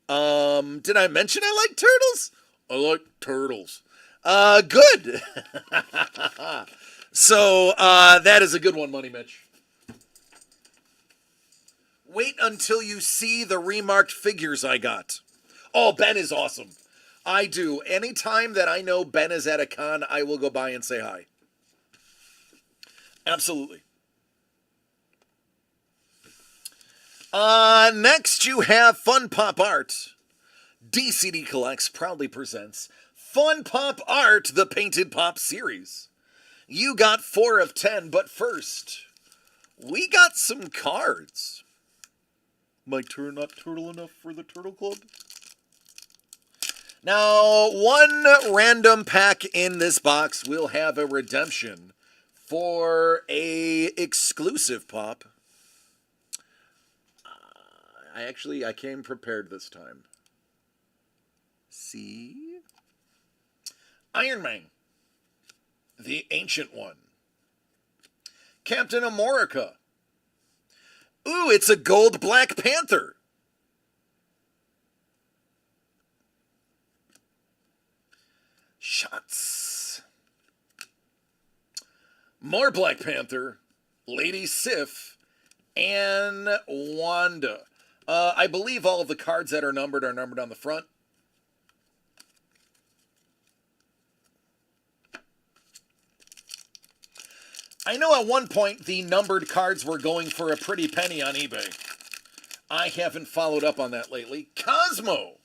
Did I mention I like turtles? I like turtles. Good. So, that is a good one, Money Mitch. Wait until you see the remarked figures I got. Oh, Ben is awesome. I do. Anytime that I know Ben is at a con, I will go by and say hi. Absolutely. Next you have Fun Pop Art. DCD Collects proudly presents Fun Pop Art, the Painted Pop series. You got 4 of 10, but first, we got some cards. My turn not turtle enough for the Turtle Club? Now, one random pack in this box will have a redemption for a exclusive pop. I came prepared this time. See? Iron Man, the Ancient One. Captain America. Ooh, it's a gold Black Panther. Shots. More Black Panther, Lady Sif, and Wanda. I believe all of the cards that are numbered on the front. I know at one point the numbered cards were going for a pretty penny on eBay. I haven't followed up on that lately. Cosmo.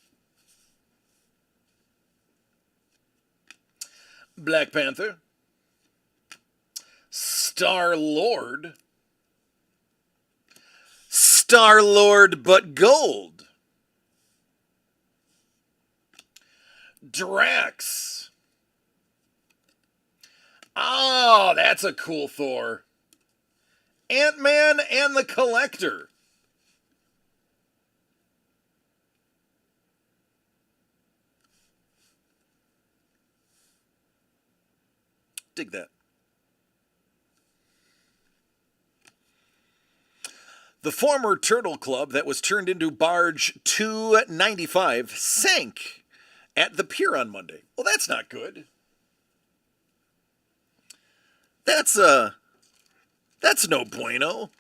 Black Panther, Star-Lord. Star-Lord but gold. Drax. Oh, that's a cool Thor. Ant-Man and the Collector. Dig that. The former Turtle Club that was turned into Barge 295 sank at the pier on Monday. Well, that's not good. That's no bueno.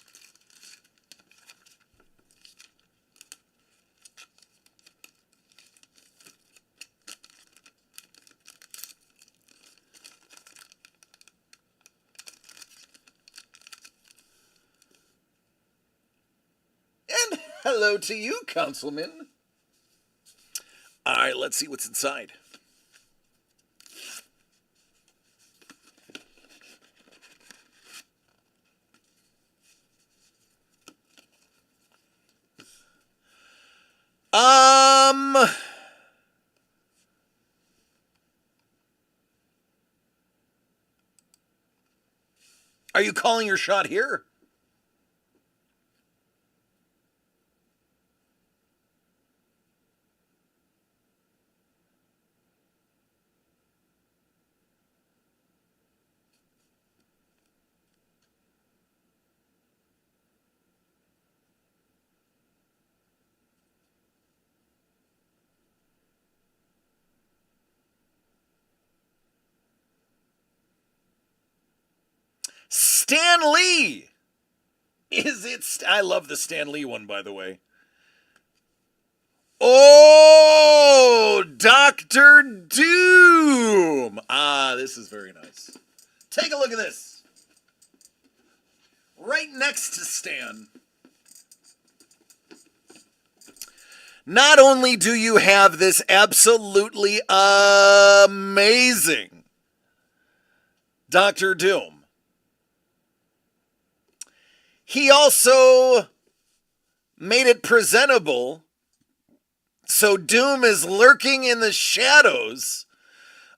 And hello to you, Councilman. All right, let's see what's inside. Are you calling your shot here? Stan Lee! Is it? I love the Stan Lee one, by the way. Oh, Dr. Doom! Ah, this is very nice. Take a look at this. Right next to Stan. Not only do you have this absolutely amazing Dr. Doom, he also made it presentable, so Doom is lurking in the shadows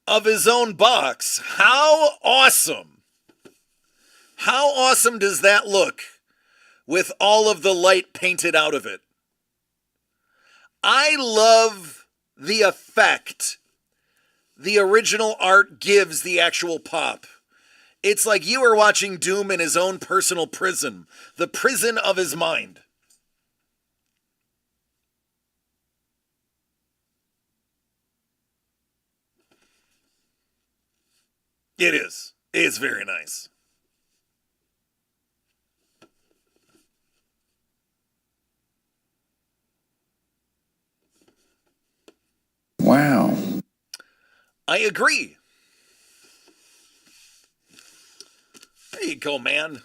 of his own box. How awesome! How awesome does that look with all of the light painted out of it? I love the effect the original art gives the actual pop. It's like you are watching Doom in his own personal prison, the prison of his mind. It is. It's very nice. Wow. I agree. There you go, man.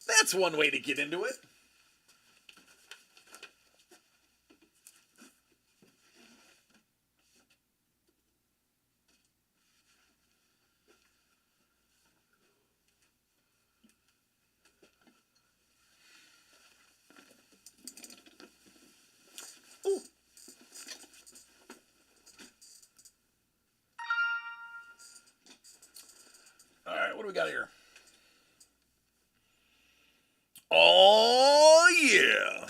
That's one way to get into it. Ooh. All right, what do we got here? Oh, yeah.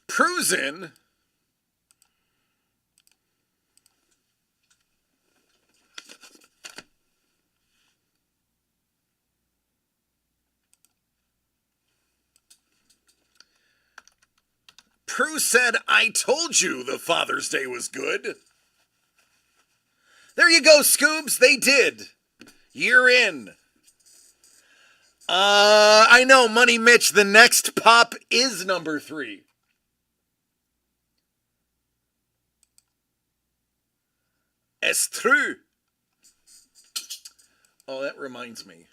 Cruisin'. Prue said, I told you the Father's Day was good. There you go, Scoobs. They did. You're in. I know, Money Mitch, the next pop is number 3. C'est true. Oh, that reminds me.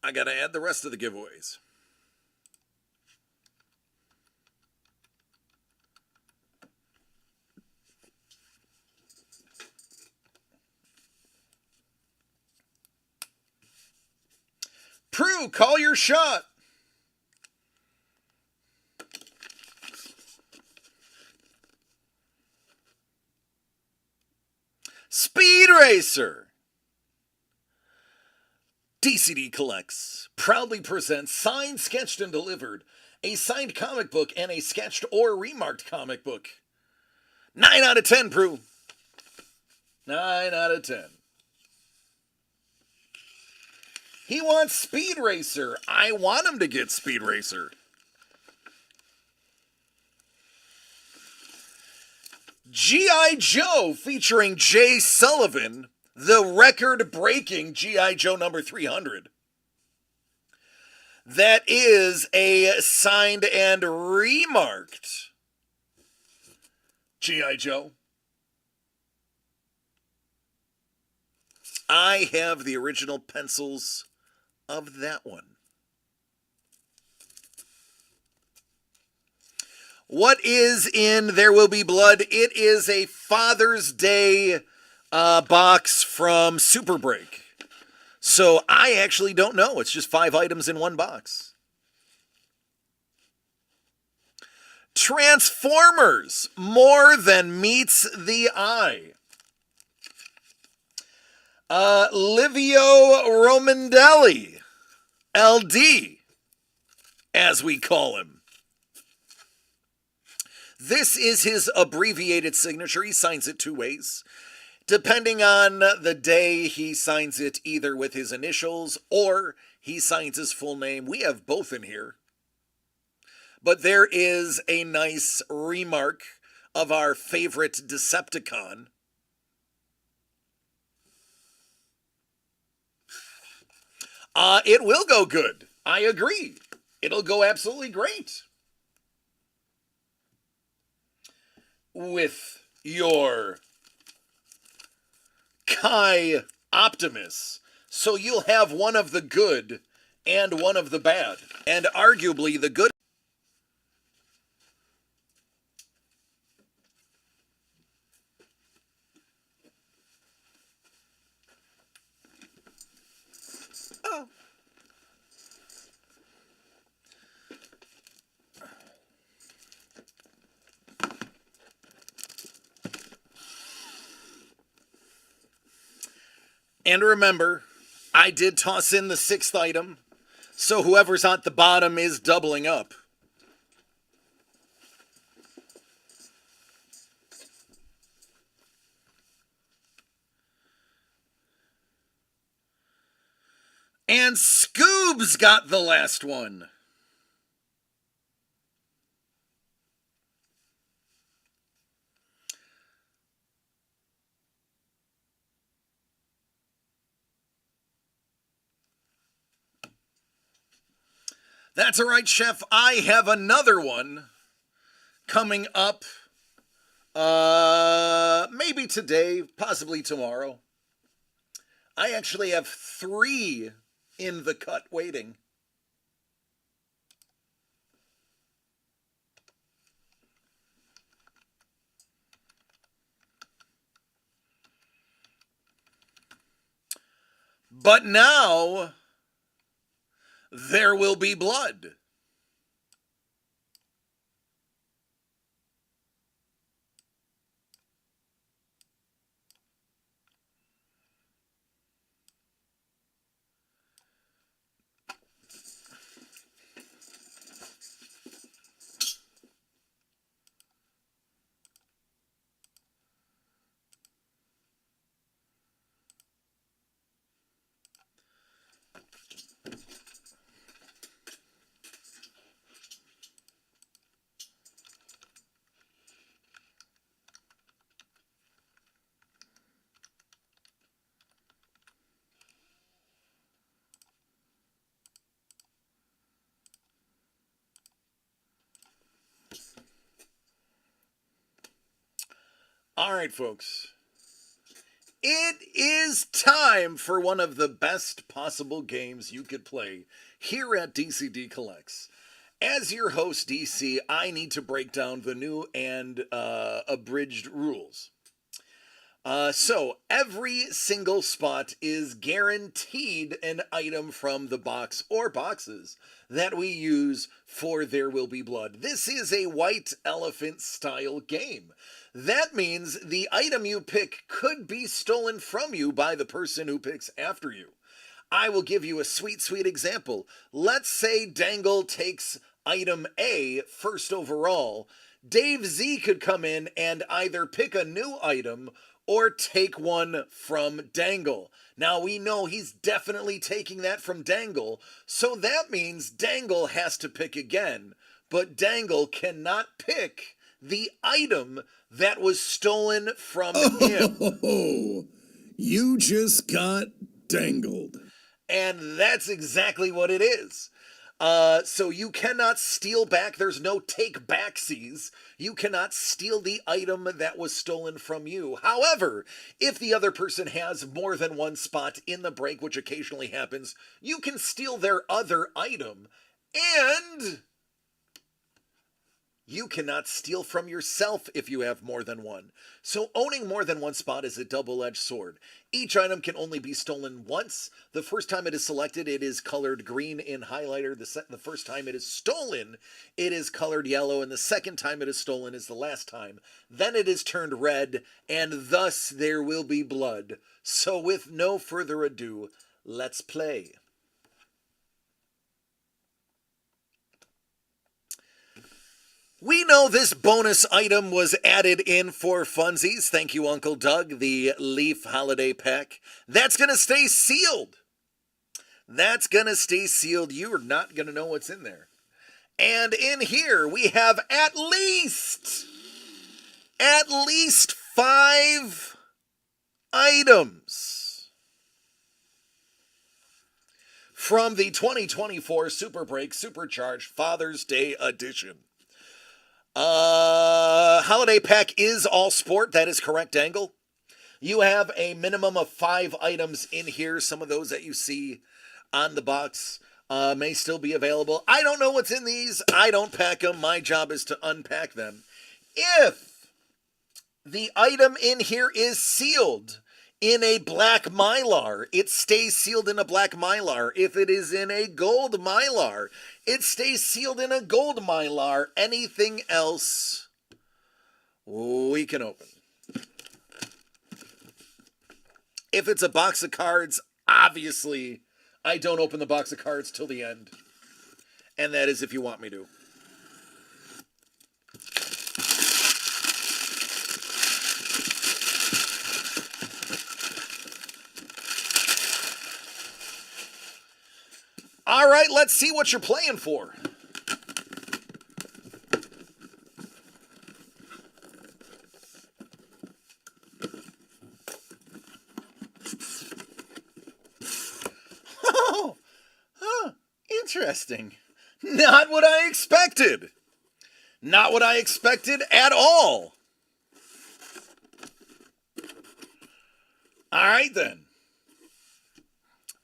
I got to add the rest of the giveaways. Prue, call your shot. Speed Racer. DCD Collects proudly presents signed, sketched, and delivered a signed comic book and a sketched or remarked comic book. 9 out of 10, Prue. 9 out of 10. He wants Speed Racer. I want him to get Speed Racer. G.I. Joe featuring Jay Sullivan, the record-breaking G.I. Joe number 300. That is a signed and remarked G.I. Joe. I have the original pencils of that one. What is in There Will Be Blood? It is a Father's Day box from Super Break. So I actually don't know. It's just 5 items in one box. Transformers, More Than Meets the Eye. Livio Romandelli, LD, as we call him. This is his abbreviated signature. He signs it 2 ways. Depending on the day, he signs it either with his initials or he signs his full name. We have both in here. But there is a nice remark of our favorite Decepticon. It will go good. I agree. It'll go absolutely great. With your Kai Optimus. So you'll have one of the good and one of the bad. And arguably the good. Oh. And remember, I did toss in the 6th item, so whoever's at the bottom is doubling up. And Scoob's got the last one. That's all right, Chef. I have another one coming up maybe today, possibly tomorrow. I actually have 3 in the cut waiting. But now there will be blood. All right, folks. It is time for one of the best possible games you could play here at DCD Collects. As your host, DC, I need to break down the new and abridged rules. So every single spot is guaranteed an item from the box or boxes that we use for There Will Be Blood. This is a white elephant style game. That means the item you pick could be stolen from you by the person who picks after you. I will give you a sweet, sweet example. Let's say Dangle takes item A first overall. Dave Z could come in and either pick a new item or take one from Dangle. Now we know he's definitely taking that from Dangle, so that means Dangle has to pick again, but Dangle cannot pick the item that was stolen from him. Oh, you just got dangled. And that's exactly what it is. So you cannot steal back. There's no take backsies. You cannot steal the item that was stolen from you. However, if the other person has more than one spot in the break, which occasionally happens, you can steal their other item. And you cannot steal from yourself if you have more than one. So owning more than one spot is a double-edged sword. Each item can only be stolen once. The first time it is selected, it is colored green in highlighter. The first time it is stolen, it is colored yellow. And the second time it is stolen is the last time. Then it is turned red, and thus there will be blood. So with no further ado, let's play. We know this bonus item was added in for funsies. Thank you, Uncle Doug. The Leaf Holiday Pack. That's going to stay sealed. That's going to stay sealed. You are not going to know what's in there. And in here, we have at least 5 items from the 2024 Super Break Supercharged Father's Day Edition. Holiday Pack is all sport. That is correct, Dangle. You have a minimum of 5 items in here. Some of those that you see on the box may still be available. I don't know what's in these. I don't pack them. My job is to unpack them. If the item in here is sealed in a black Mylar, it stays sealed in a black Mylar. If it is in a gold Mylar, it stays sealed in a gold Mylar. Anything else, we can open. If it's a box of cards, obviously, I don't open the box of cards till the end. And that is if you want me to. All right, let's see what you're playing for. Oh, interesting. Not what I expected. Not what I expected at all. All right, then.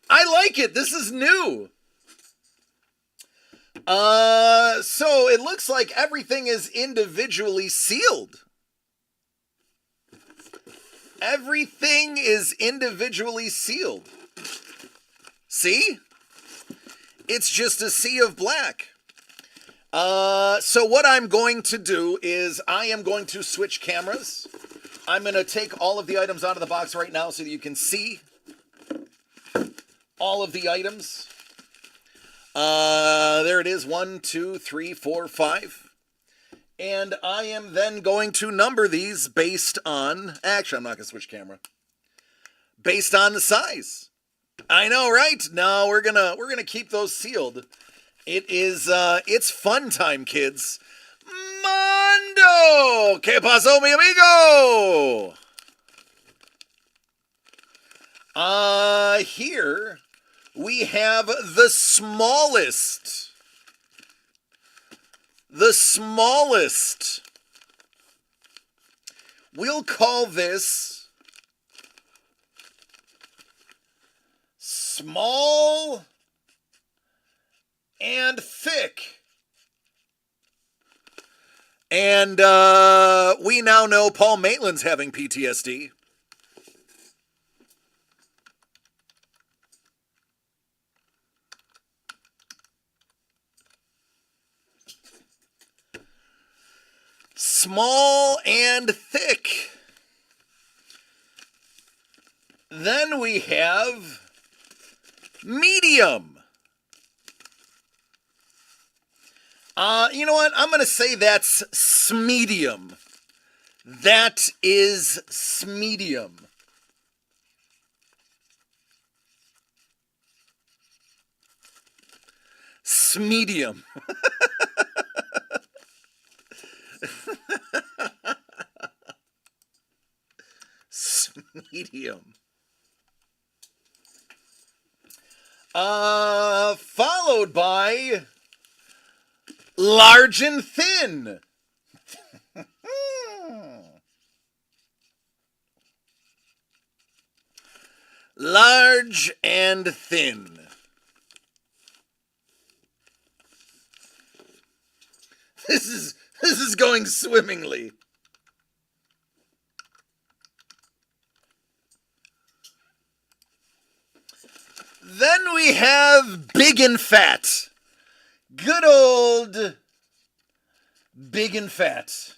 I like it. This is new. So it looks like everything is individually sealed. Everything is individually sealed. See? It's just a sea of black. So what I'm going to do is I am going to switch cameras. I'm going to take all of the items out of the box right now so that you can see all of the items. There it is. 1, 2, 3, 4, 5. And I am then going to number these based on... Actually, I'm not going to switch camera. Based on the size. I know, right? No, we're gonna keep those sealed. It's fun time, kids. Mondo! ¿Qué pasó, mi amigo? Here we have the smallest. The smallest. We'll call this small and thick. And we now know Paul Maitland's having PTSD. Small and thick. Then we have medium. You know what? I'm going to say that's smedium. That is smedium. Smedium. Smedium. Followed by large and thin. Large and thin. This is going swimmingly. Then we have big and fat. Good old big and fat.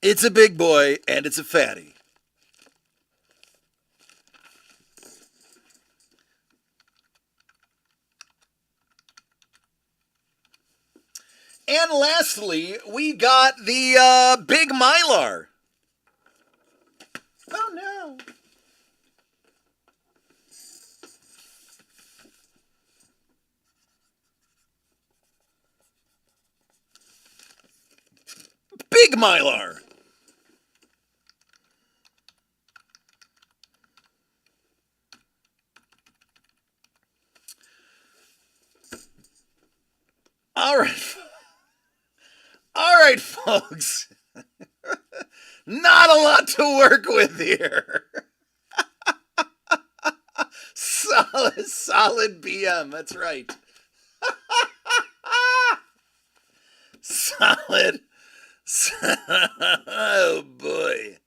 It's a big boy and it's a fatty. And lastly, we got the big Mylar. Oh no. Big Mylar. All right. All right, folks. Not a lot to work with here. Solid BM. That's right. Solid. Oh boy.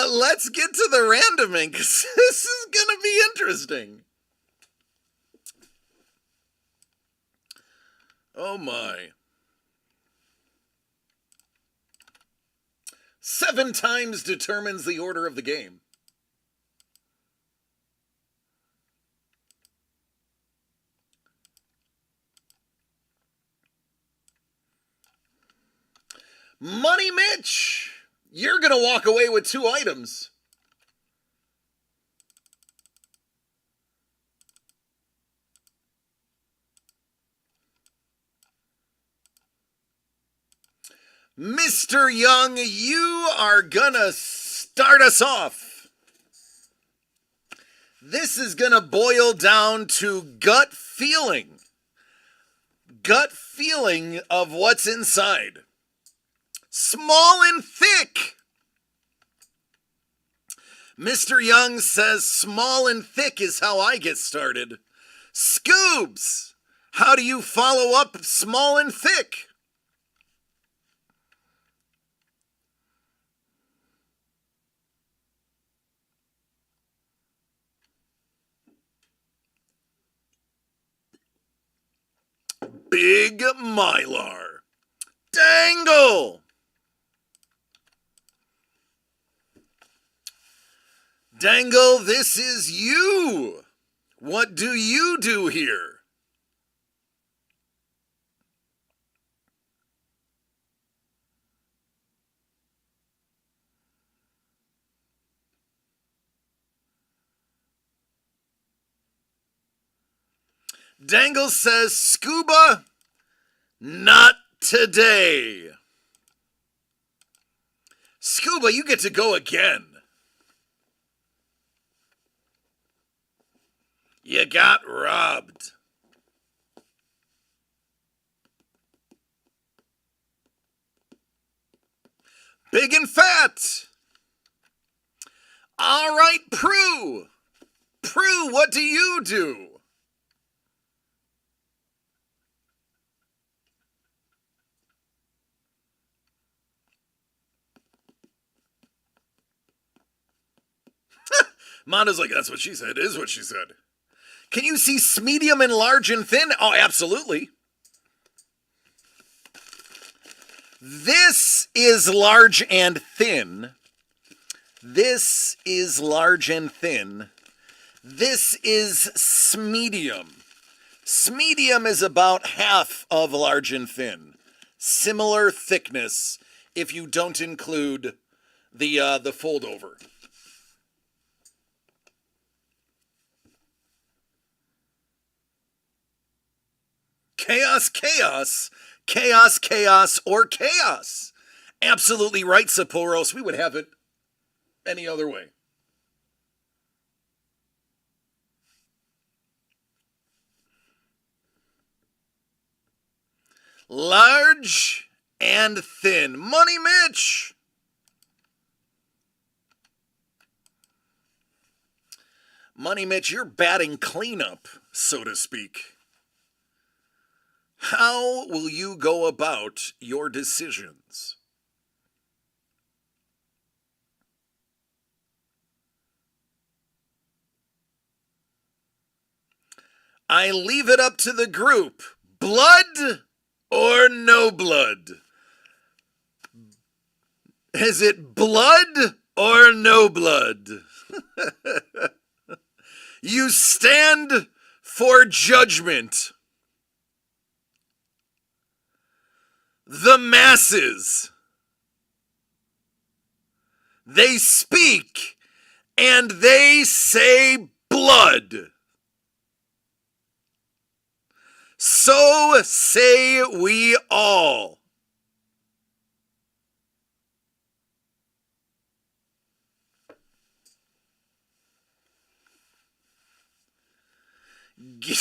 Let's get to the randoming, because this is gonna be interesting. Oh my. 7 times determines the order of the game. Money Mitch, you're going to walk away with 2 items. Mr. Young, you are going to start us off. This is going to boil down to gut feeling. Gut feeling of what's inside. Small and thick. Mr. Young says small and thick is how I get started. Scoobs, how do you follow up small and thick? Big Mylar. Dangle. Dangle, this is you. What do you do here? Dangle says, Scuba, not today. Scuba, you get to go again. You got robbed. Big and fat. All right, Prue. Prue, what do you do? Monda's like, that's what she said, is what she said. Can you see medium and large and thin? Oh, absolutely. This is large and thin. This is large and thin. This is medium. Medium is about half of large and thin. Similar thickness if you don't include the fold over. Chaos, chaos, chaos, chaos, or chaos. Absolutely right, Sapporos. We would have it any other way. Large and thin. Money Mitch. Money Mitch, you're batting cleanup, so to speak. How will you go about your decisions? I leave it up to the group. Blood or no blood? Is it blood or no blood? You stand for judgment. The masses. They speak and they say blood. So say we all. Give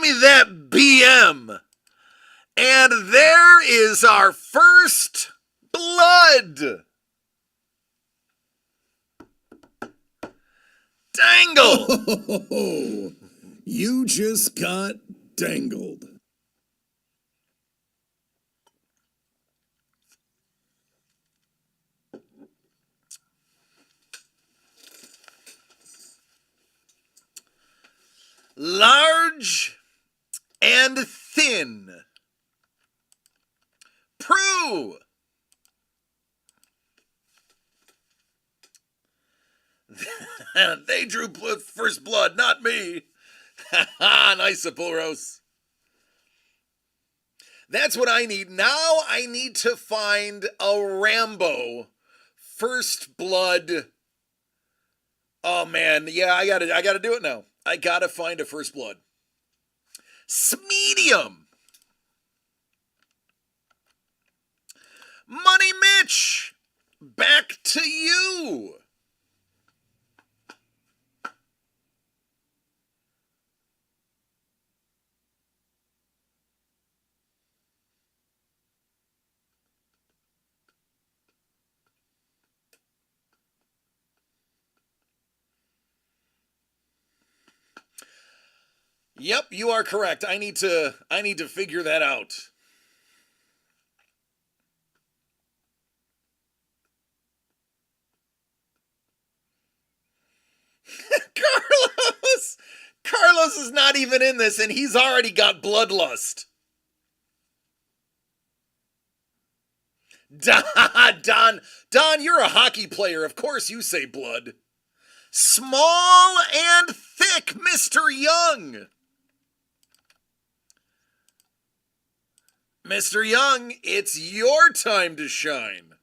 me that BM. And there is our first blood. Dangle. Oh, you just got dangled. Large and thin. Prue. They drew first blood, not me. Nice, Sapporos. That's what I need. Now I need to find a Rambo first blood. Oh man, yeah, I gotta do it now. I gotta find a first blood. Medium. Money Mitch, back to you. Yep, you are correct. I need to figure that out. Carlos is not even in this and he's already got bloodlust. Don, you're a hockey player. Of course you say blood. Small and thick, Mr. Young. Mr. Young, it's your time to shine.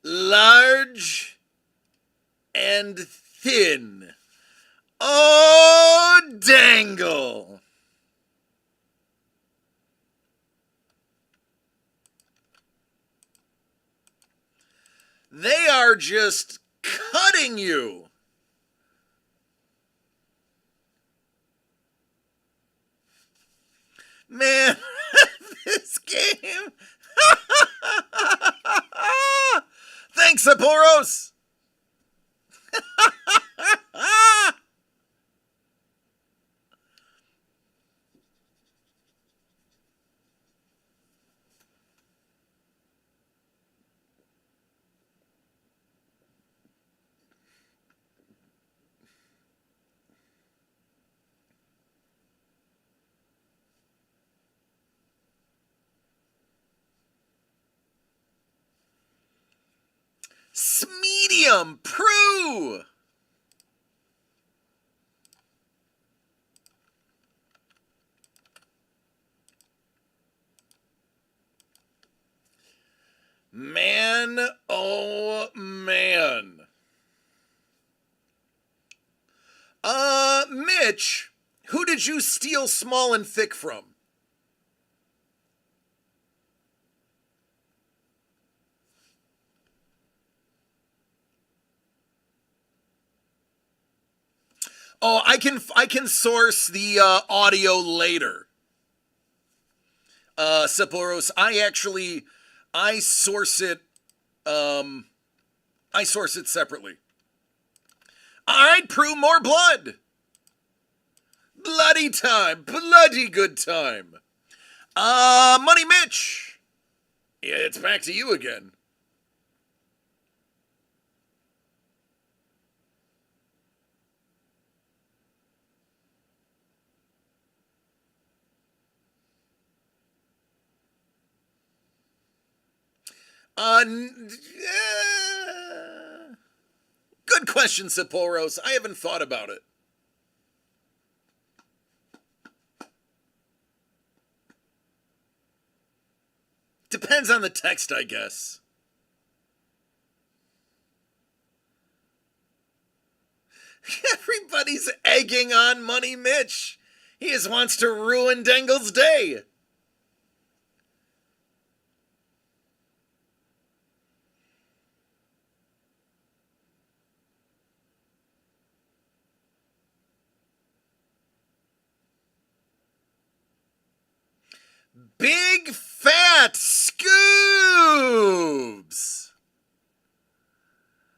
Large and thin. Oh, dangle. They are just cutting you. Man, this game. Thanks, Sapphoros. Smedium Prue. Man, oh man. Mitch, who did you steal small and thick from? Oh, I can source the audio later. Sapphoros, I source it separately. All right, Prue, more blood. Bloody time, bloody good time. Money Mitch. Yeah, it's back to you again. Good question, Sapphoros. I haven't thought about it. Depends on the text, I guess. Everybody's egging on Money Mitch. He just wants to ruin Dangle's day. Big fat Scoobs.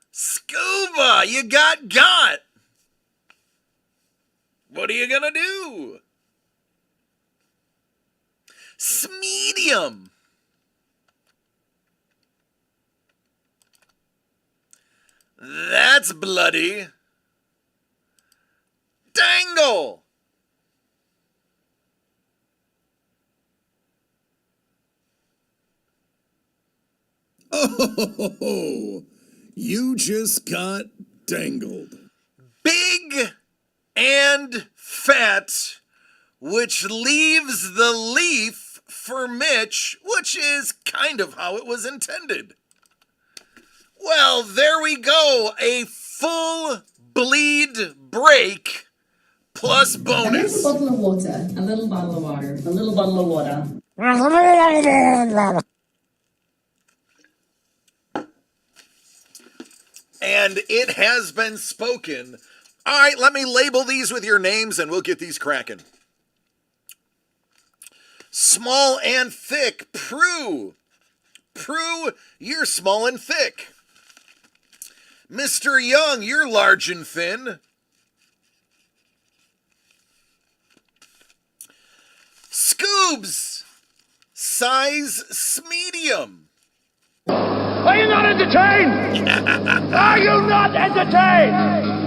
Scuba, you got. What are you gonna do? Smedium. That's bloody. Dangle. Oh, you just got dangled. Big and fat, which leaves the leaf for Mitch, which is kind of how it was intended. Well, there we go. A full bleed break plus bonus. A little bottle of water. A little bottle of water. A little bottle of water. And it has been spoken. All right, let me label these with your names and we'll get these cracking. Small and thick, Prue. Prue, you're small and thick. Mr. Young, you're large and thin. Scoobs, size medium. Are you not entertained? Are you not entertained?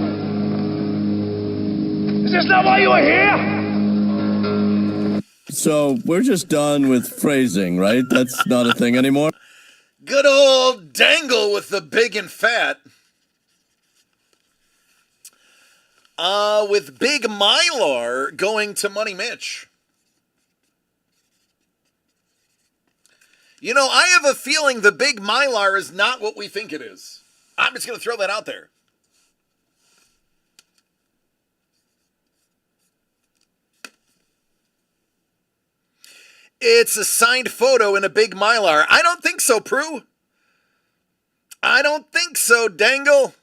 Is this not why you are here? So we're just done with phrasing, right? That's not a thing anymore? Good old Dangle with the big and fat. With Big Mylar going to Money Mitch. You know, I have a feeling the Big Mylar is not what we think it is. I'm just going to throw that out there. It's a signed photo in a Big Mylar. I don't think so, Prue. I don't think so, Dangle.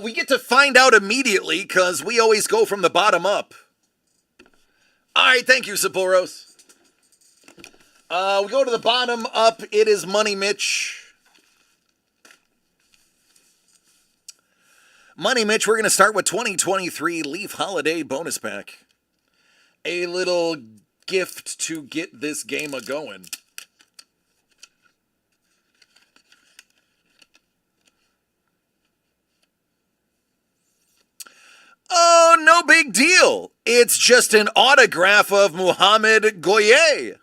We get to find out immediately because we always go from the bottom up. All right, thank you, Saboros. We go to the bottom up. It is Money Mitch. Money Mitch, we're going to start with 2023 Leaf Holiday Bonus Pack. A little gift to get this game a-going. Oh, no big deal. It's just an autograph of Muhammad Goye.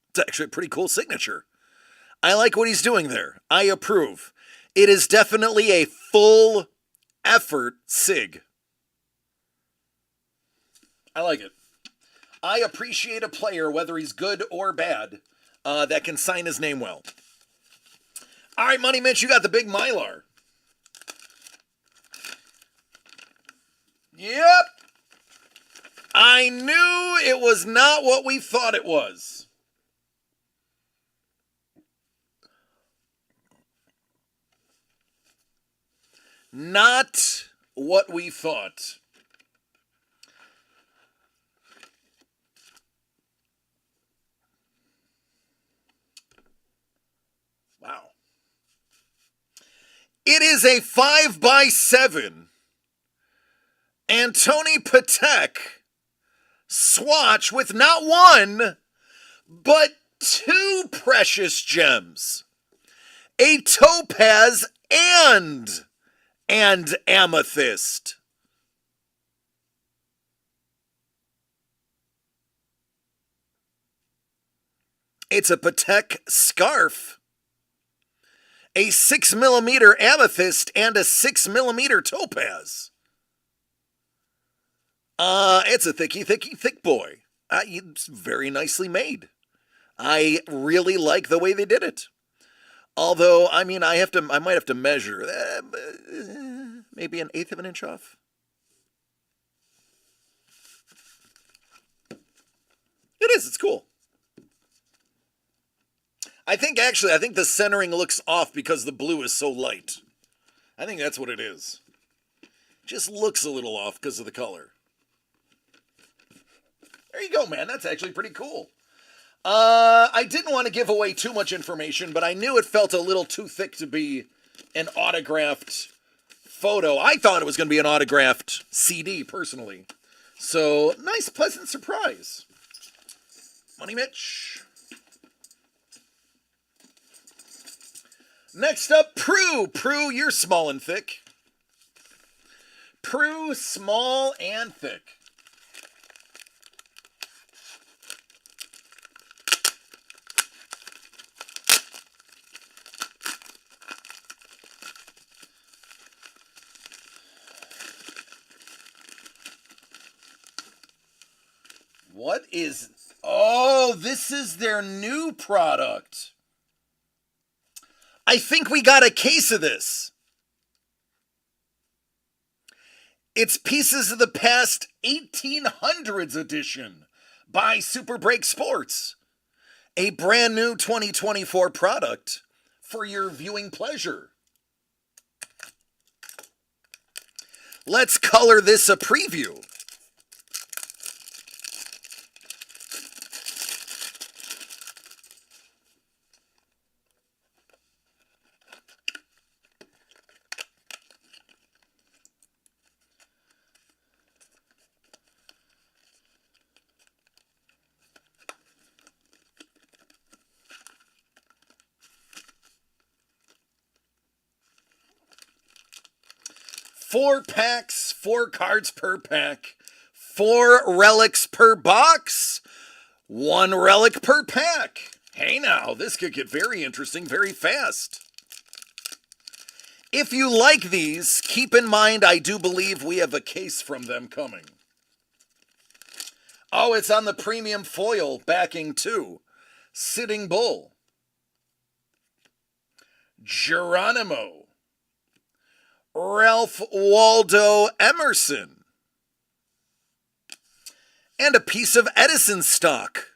It's actually a pretty cool signature. I like what he's doing there. I approve. It is definitely a full effort sig. I like it. I appreciate a player, whether he's good or bad, that can sign his name well. All right, Money Mitch, you got the big Mylar. Yep. I knew it was not what we thought it was. Not what we thought. Wow. It is a 5x7. Antoni Patek swatch with not one, but two precious gems. A topaz and amethyst. It's a Patek scarf, a 6mm amethyst, and a 6mm topaz. It's a thick boy. It's very nicely made. I really like the way they did it. Although, I mean, I might have to measure. Maybe an eighth of an inch off. It is. It's cool. I think the centering looks off because the blue is so light. I think that's what it is. Just looks a little off because of the color. There you go, man. That's actually pretty cool. I didn't want to give away too much information, but I knew it felt a little too thick to be an autographed photo. I thought it was going to be an autographed CD, personally. So, nice, pleasant surprise. Money Mitch. Next up, Prue. Prue, you're small and thick. Prue, small and thick. What is... Oh, this is their new product. I think we got a case of this. It's Pieces of the Past 1800s edition by Super Break Sports. A brand new 2024 product for your viewing pleasure. Let's color this a preview. Four packs, 4 cards per pack, 4 relics per box, 1 relic per pack. Hey now, this could get very interesting very fast. If you like these, keep in mind I do believe we have a case from them coming. Oh, it's on the premium foil backing too. Sitting Bull. Geronimo. Ralph Waldo Emerson. And a piece of Edison stock.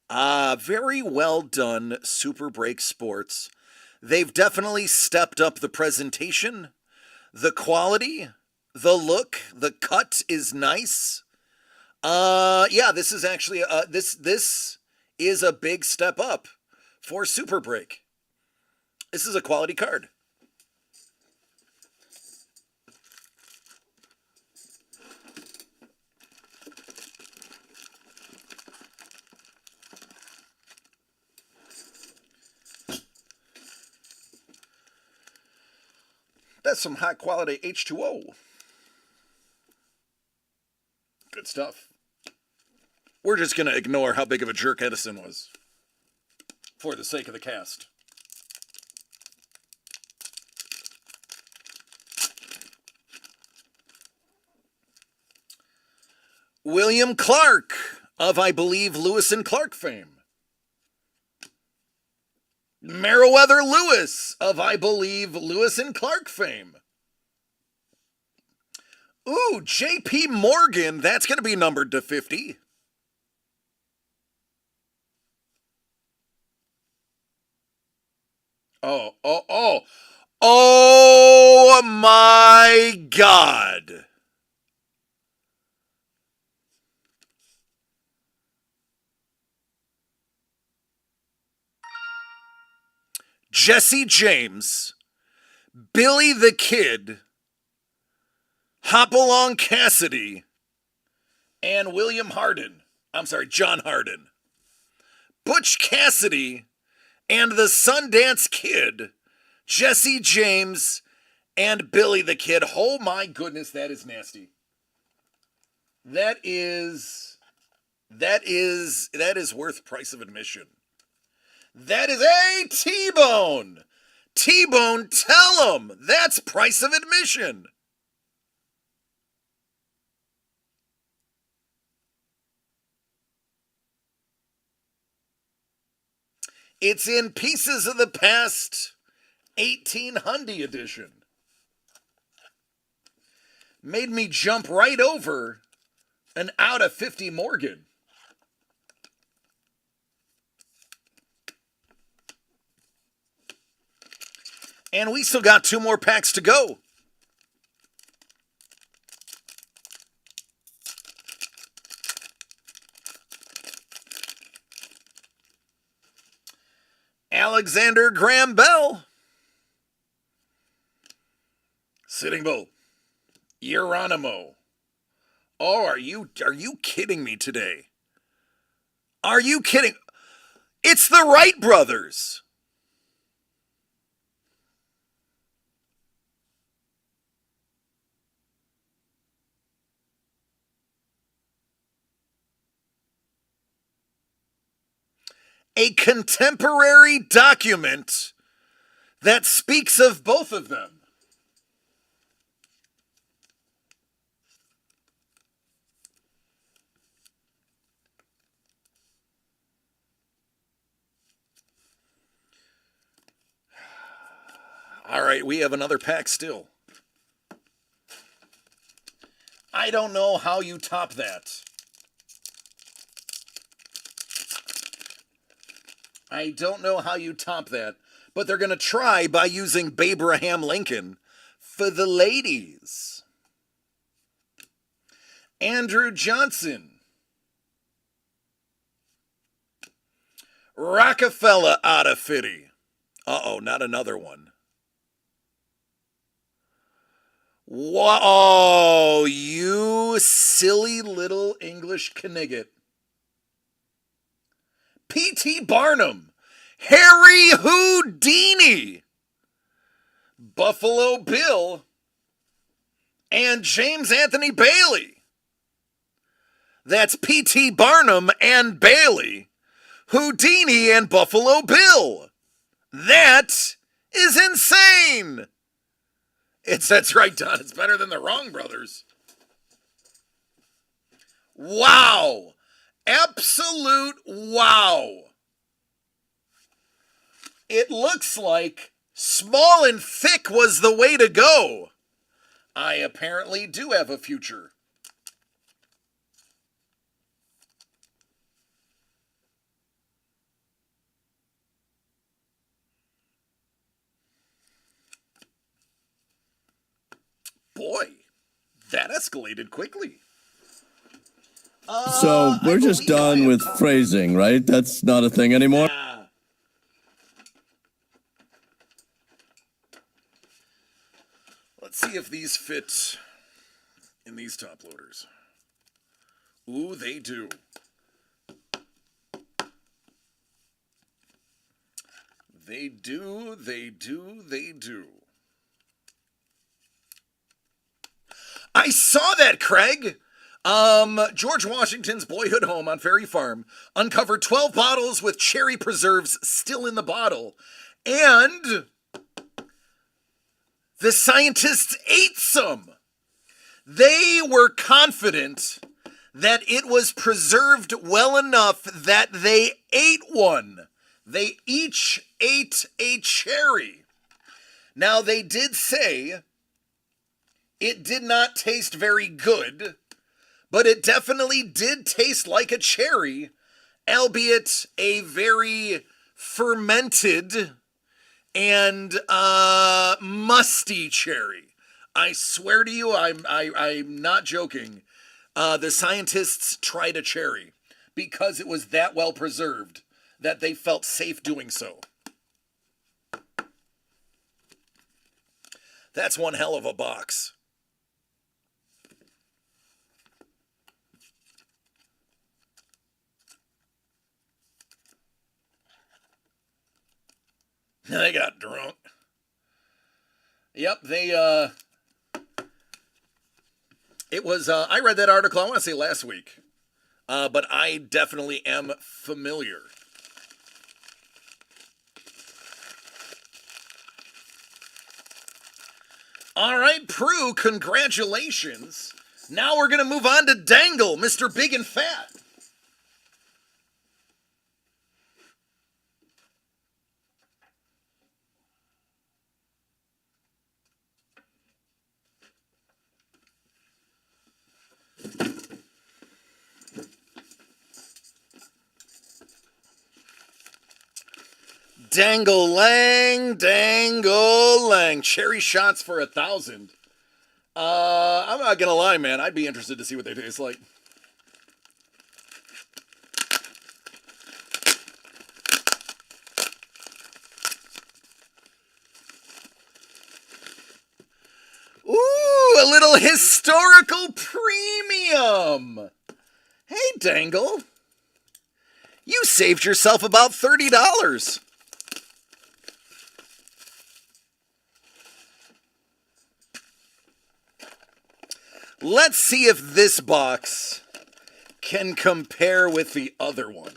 Very well done, Super Break Sports. They've definitely stepped up the presentation, the quality, the look, the cut is nice. Yeah, this is actually this is a big step up for Super Break. This is a quality card. That's some high quality H2O. Good stuff. We're just going to ignore how big of a jerk Edison was for the sake of the cast. William Clark of, I believe, Lewis and Clark fame. Meriwether Lewis of, I believe, Lewis and Clark fame. Ooh, J.P. Morgan, that's going to be numbered to 50. Oh my God. Jesse James, Billy the Kid, Hopalong Cassidy, and John Harden. Butch Cassidy and the Sundance Kid, Jesse James, and Billy the Kid. Oh my goodness, that is nasty. That is worth price of admission. That is a T-Bone. T-Bone, tell him that's price of admission. It's in Pieces of the Past 1800 edition. Made me jump right over an out of 50 Morgan. And we still got 2 more packs to go. Alexander Graham Bell. Sitting Bull. Geronimo. Oh, are you kidding me today? Are you kidding? It's the Wright brothers. A contemporary document that speaks of both of them. All right, we have another pack still. I don't know how you top that. I don't know how you top that, but they're going to try by using Babraham Lincoln for the ladies. Andrew Johnson. Rockefeller out of 50. Uh-oh, not another one. Whoa, you silly little English knigget. P.T. Barnum, Harry Houdini, Buffalo Bill, and James Anthony Bailey. That's P.T. Barnum and Bailey, Houdini and Buffalo Bill. That is insane. That's right, Don. It's better than the Wrong Brothers. Wow. Absolute wow. It looks like Small and thick was the way to go. I apparently do have a future. Boy, that escalated quickly. So we're just done with phrasing, right? That's not a thing anymore. Let's see if these fit in these top loaders. Ooh, they do. They do, they do, they do. I saw that, Craig! George Washington's boyhood home on Ferry Farm uncovered 12 bottles with cherry preserves still in the bottle. And the scientists ate some. They were confident that it was preserved well enough that they ate one. They each ate a cherry. Now, they did say it did not taste very good, but it definitely did taste like a cherry, albeit a very fermented and musty cherry. I swear to you, I'm not joking. The scientists tried a cherry because it was that well preserved that they felt safe doing so. That's one hell of a box. They got drunk. Yep, it was, I read that article, I want to say last week. But I definitely am familiar. All right, Prue, congratulations. Now we're going to move on to Dangle, Mr. Big and Fat. Dangle-lang, dangle-lang. Cherry shots for 1,000. I'm not gonna lie, man. I'd be interested to see what they taste like. Ooh, a little historical premium. Hey, Dangle. You saved yourself about $30. Let's see if this box can compare with the other one.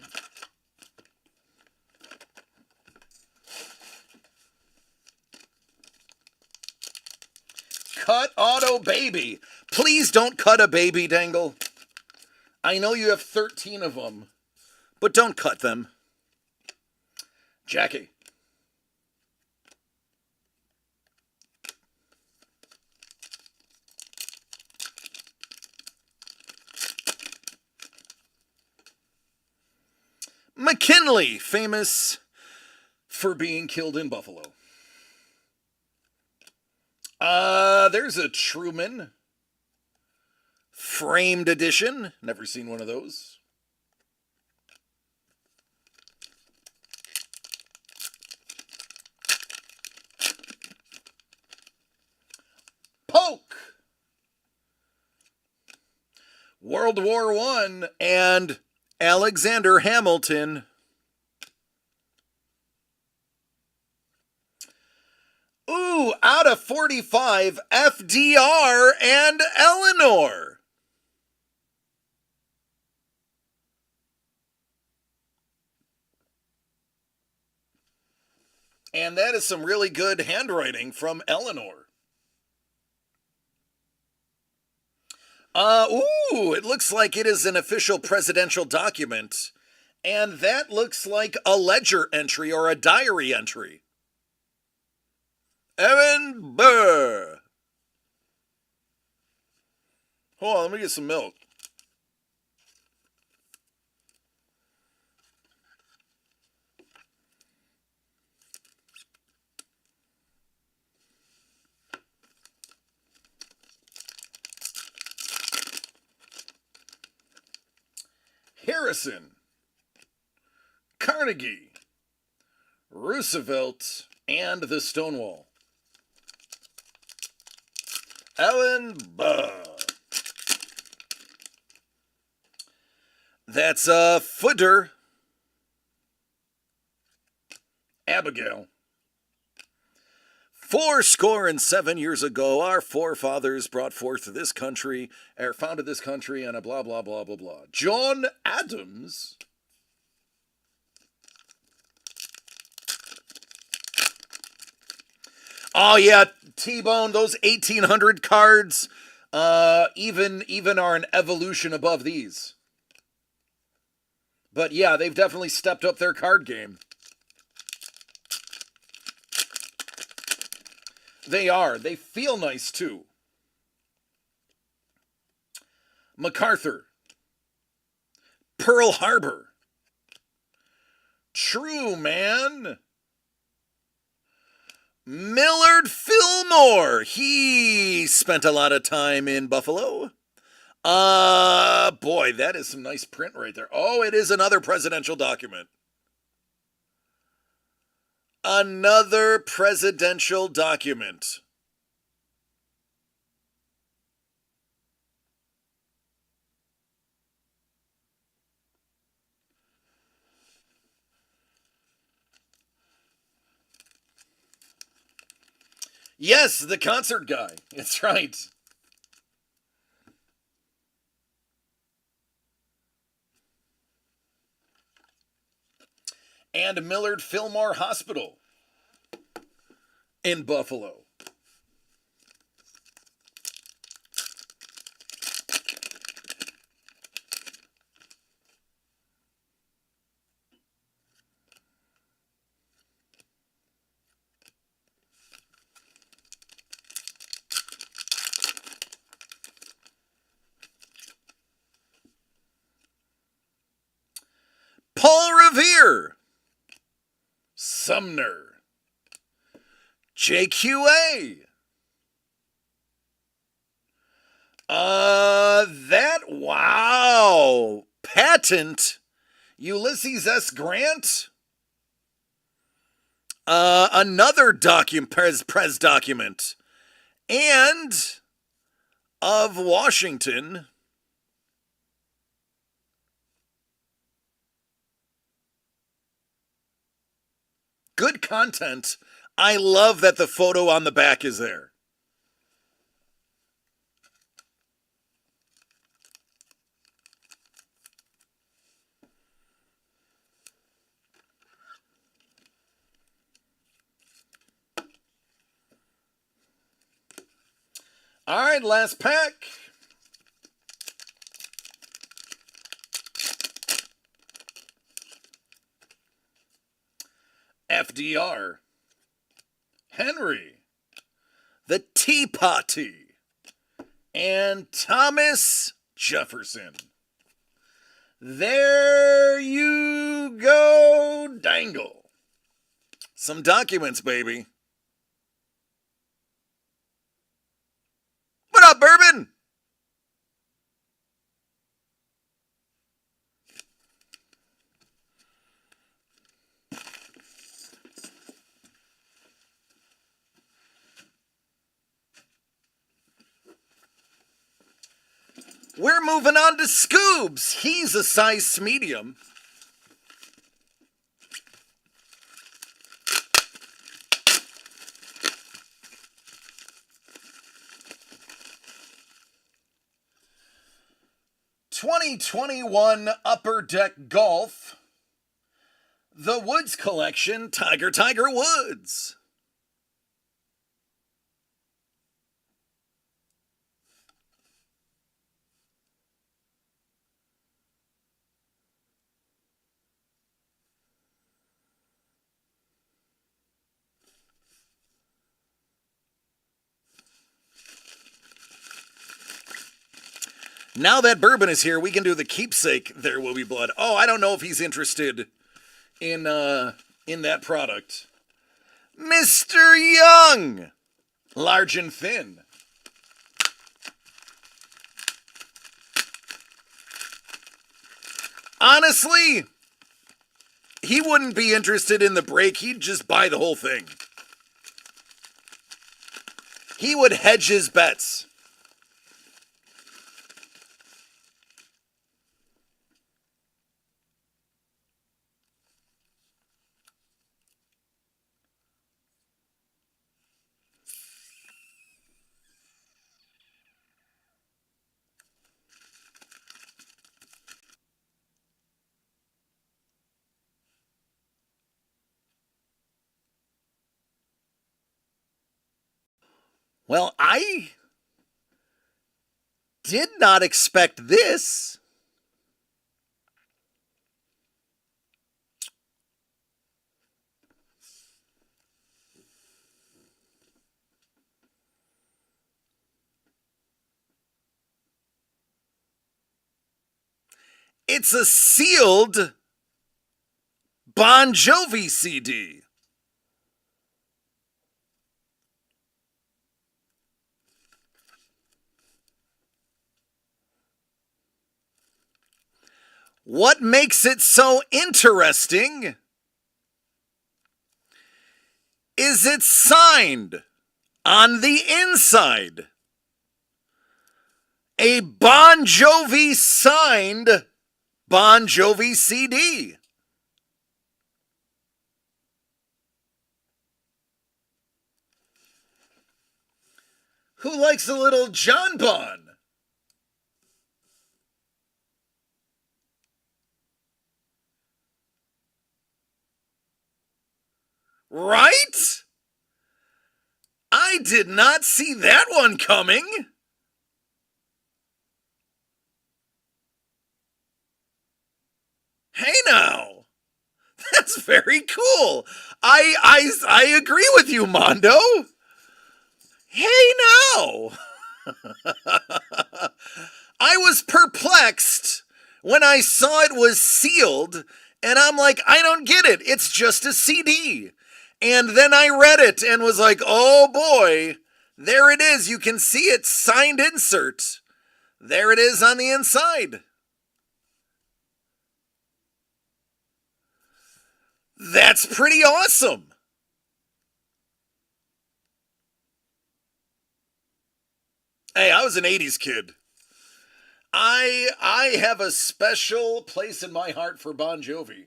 Cut auto baby. Please don't cut a baby, Dangle. I know you have 13 of them, but don't cut them. Jackie. McKinley, famous for being killed in Buffalo. There's a Truman framed edition. Never seen one of those. Polk. World War I and Alexander Hamilton. Ooh, out of 45, FDR and Eleanor. And that is some really good handwriting from Eleanor. Ooh, it looks like it is an official presidential document. And that looks like a ledger entry or a diary entry. Aaron Burr. Hold on, let me get some milk. Harrison, Carnegie, Roosevelt, and the Stonewall. Alan Burr. That's Footer. Abigail. 7 years ago, our forefathers brought forth this country, or founded this country, and a blah, blah, blah, blah, blah. John Adams. Oh, yeah, T-Bone, those 1800 cards even are an evolution above these. But yeah, they've definitely stepped up their card game. They are. They feel nice, too. MacArthur. Pearl Harbor. True Man. Millard Fillmore. He spent a lot of time in Buffalo. Boy, that is some nice print right there. Oh, it is another presidential document. Another presidential document. Yes, the concert guy. That's right. And Millard Fillmore Hospital in Buffalo. Paul Revere. Sumner. JQA. Wow. Patent. Ulysses S. Grant. Another Prez document. And of Washington. Good content. I love that the photo on the back is there. All right, last pack. FDR. Henry. The Tea Party. And Thomas Jefferson. There you go, Dangle. Some documents, baby. What up, Bourbon? We're moving on to Scoobs. He's a size medium. '21 Upper Deck Golf. The Woods Collection, Tiger Woods. Now that bourbon is here, we can do the keepsake There Will Be Blood. Oh, I don't know if he's interested in that product. Mr. Young, large and thin. Honestly, he wouldn't be interested in the break. He'd just buy the whole thing. He would hedge his bets. Well, I did not expect this. It's a sealed Bon Jovi CD. What makes it so interesting is it's signed on the inside. A Bon Jovi signed Bon Jovi CD. Who likes a little John Bon? Right? I did not see that one coming. Hey now. That's very cool. I agree with you, Mondo. Hey now. I was perplexed when I saw it was sealed, and I'm like, I don't get it. It's just a CD. And then I read it and was like, oh boy, there it is. You can see it, signed insert. There it is on the inside. That's pretty awesome. Hey, I was an 80s kid. I have a special place in my heart for Bon Jovi.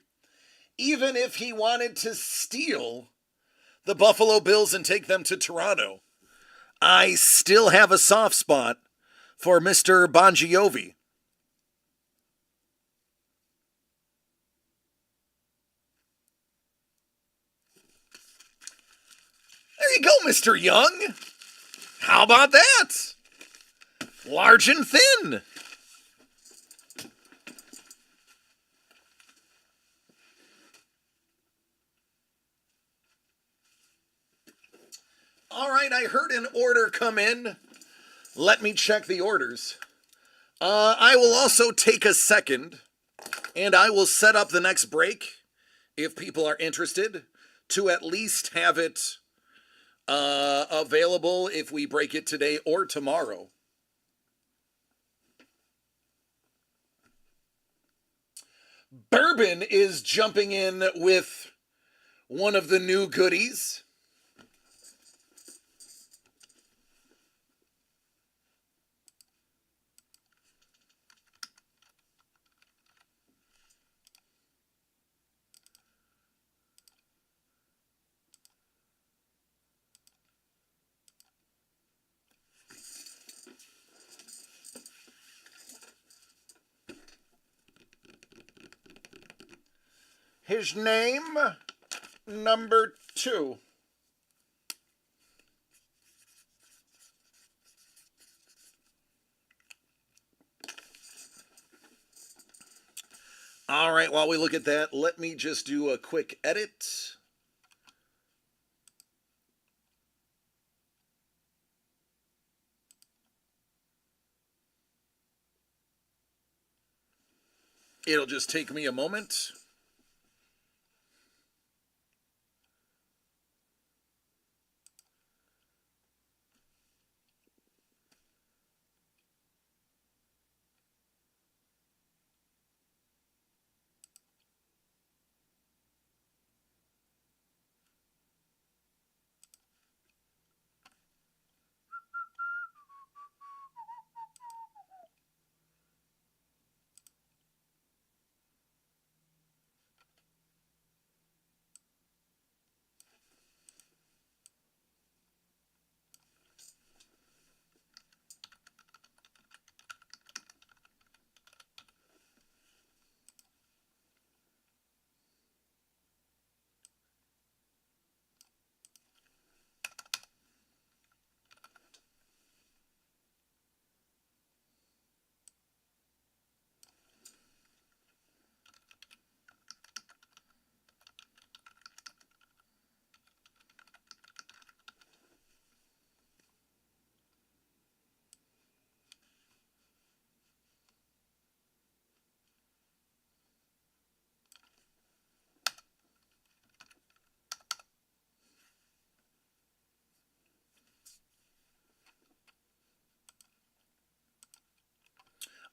Even if he wanted to steal the Buffalo Bills and take them to Toronto, I still have a soft spot for Mr. Bon Jovi. There you go, Mr. Young. How about that? Large and thin. All right, I heard an order come in. Let me check the orders. I will also take a second, and I will set up the next break, if people are interested, to at least have it available if we break it today or tomorrow. Bourbon is jumping in with one of the new goodies. His name, number 2. All right, while we look at that, let me just do a quick edit. It'll just take me a moment.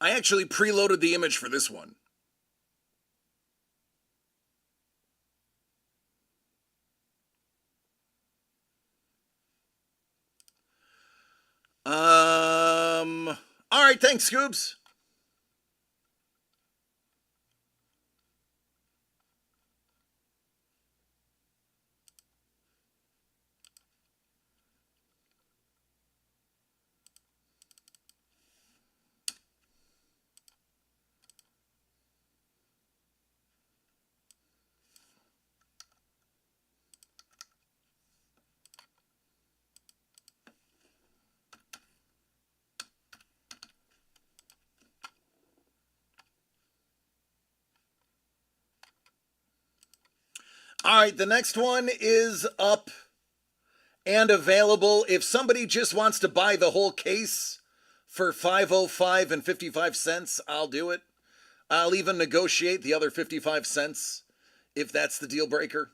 I actually preloaded the image for this one. All right, thanks, Scoobs. All right, the next one is up and available. If somebody just wants to buy the whole case for $5.05 and 55 cents, I'll do it. I'll even negotiate the other 55 cents if that's the deal breaker.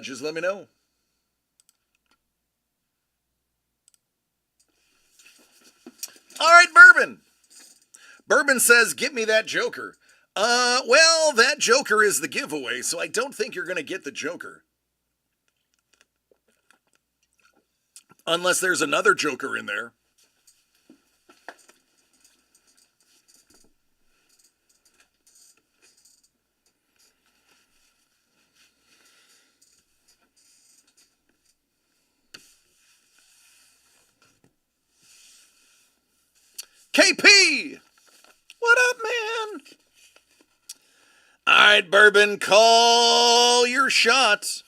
Just let me know. All right, Bourbon. Bourbon says, "Get me that Joker." Well, that Joker is the giveaway, so I don't think you're going to get the Joker. Unless there's another Joker in there. KP! What up, man? All right, Bourbon, call your shot.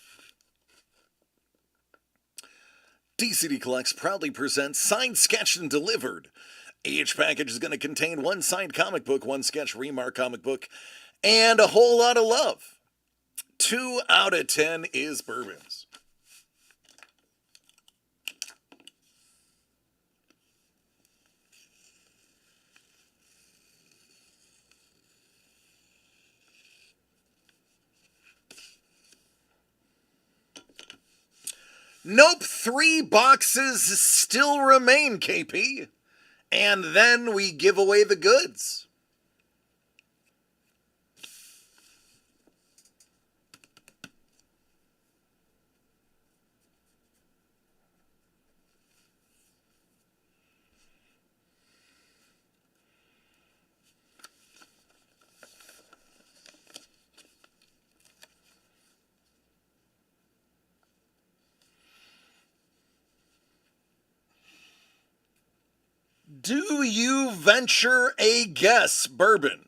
DCD Collects proudly presents Signed, Sketched, and Delivered. Each package is going to contain one signed comic book, one sketch remark comic book, and a whole lot of love. 2 out of 10 is Bourbon's. Nope, 3 boxes still remain, KP. And then we give away the goods. Do you venture a guess, Bourbon?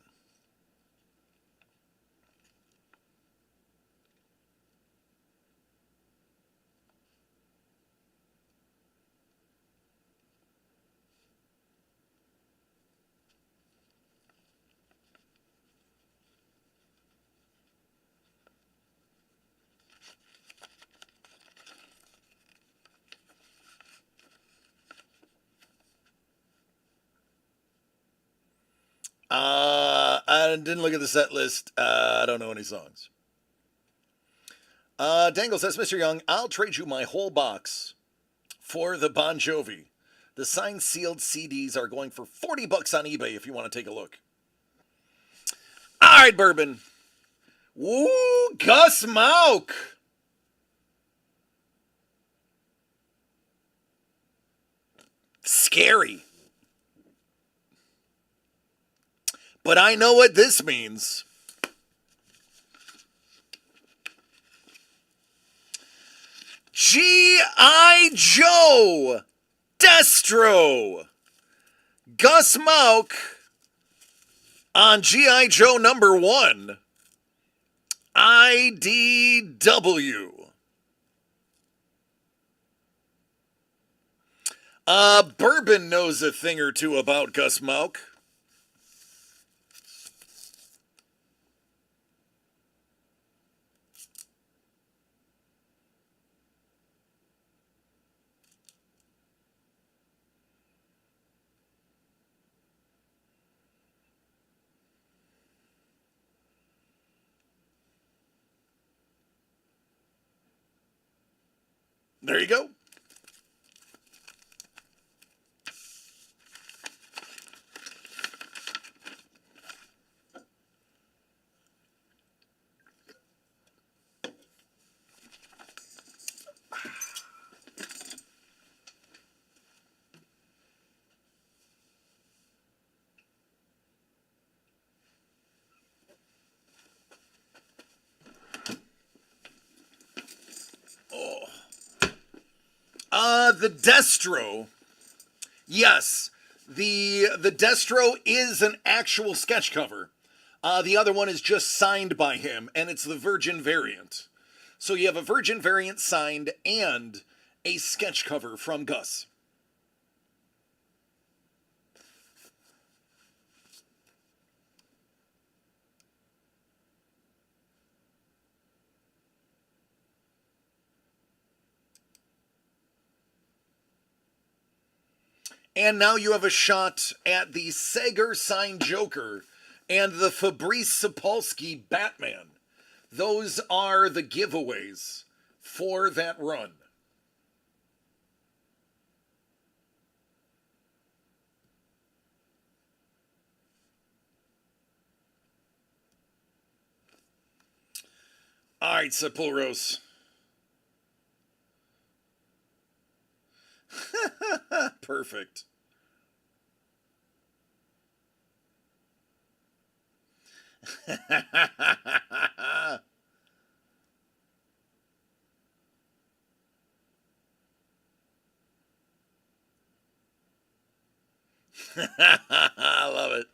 I didn't look at the set list. I don't know any songs. Dangle says, Mr. Young, I'll trade you my whole box for the Bon Jovi. The signed sealed CDs are going for $40 on eBay if you want to take a look. All right, Bourbon. Woo, Gus Mauk. Scary. But I know what this means. G.I. Joe. Destro. Gus Mauk on G.I. Joe #1. IDW. Bourbon knows a thing or two about Gus Mauk. There you go. The Destro. Yes, the Destro is an actual sketch cover. The other one is just signed by him, and it's the Virgin variant. So you have a Virgin variant signed and a sketch cover from Gus. And now you have a shot at the Sager signed Joker and the Fabrice Sapolsky Batman. Those are the giveaways for that run. All right, Sepulros. Perfect. I love it.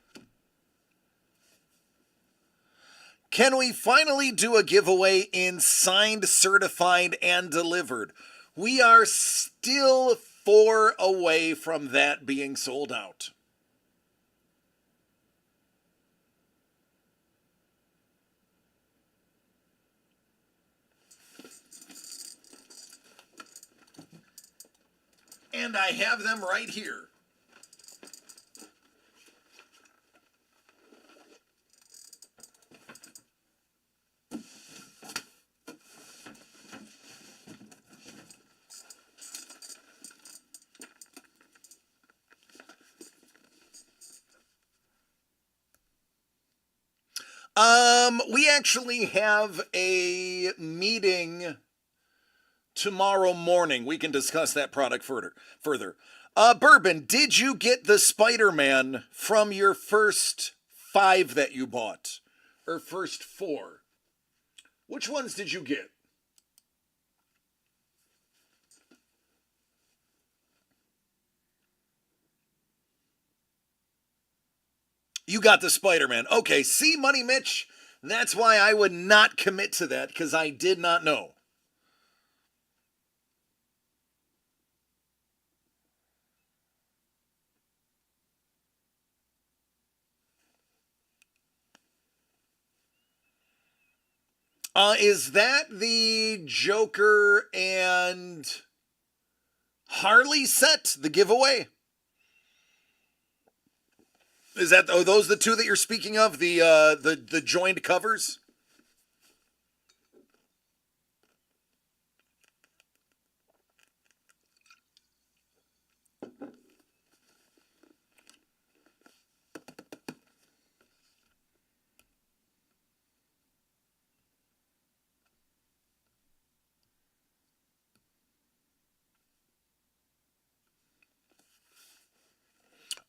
Can we finally do a giveaway in signed, certified, and delivered? We are still 4 away from that being sold out. And I have them right here. We actually have a meeting tomorrow morning. We can discuss that product further. Bourbon, did you get the Spider-Man from your first 5 that you bought? Or first 4? Which ones did you get? You got the Spider-Man. Okay, see, Money Mitch? That's why I would not commit to that, because I did not know. Is that the Joker and Harley set, the giveaway? Is that are those the two that you're speaking of? The joined covers?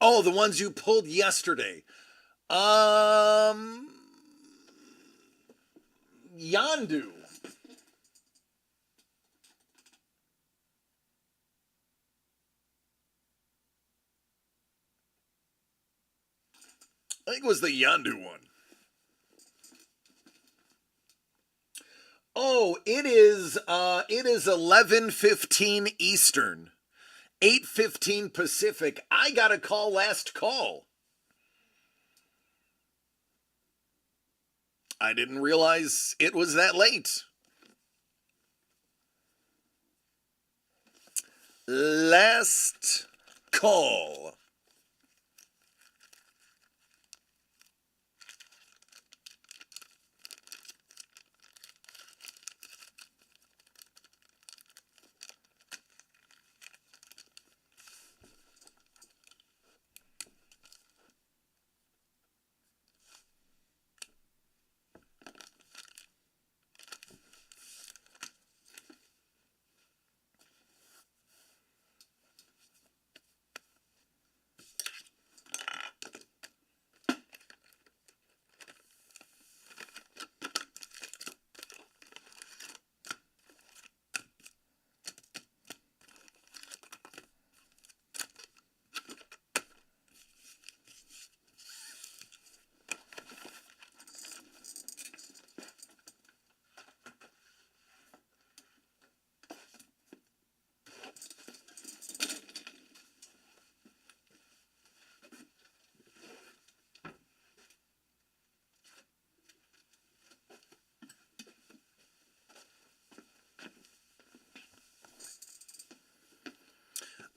Oh, the ones you pulled yesterday. Yandu. I think it was the Yandu one. Oh, it is 11:15 Eastern, 8:15 Pacific. I got a call last call. I didn't realize it was that late. Last call.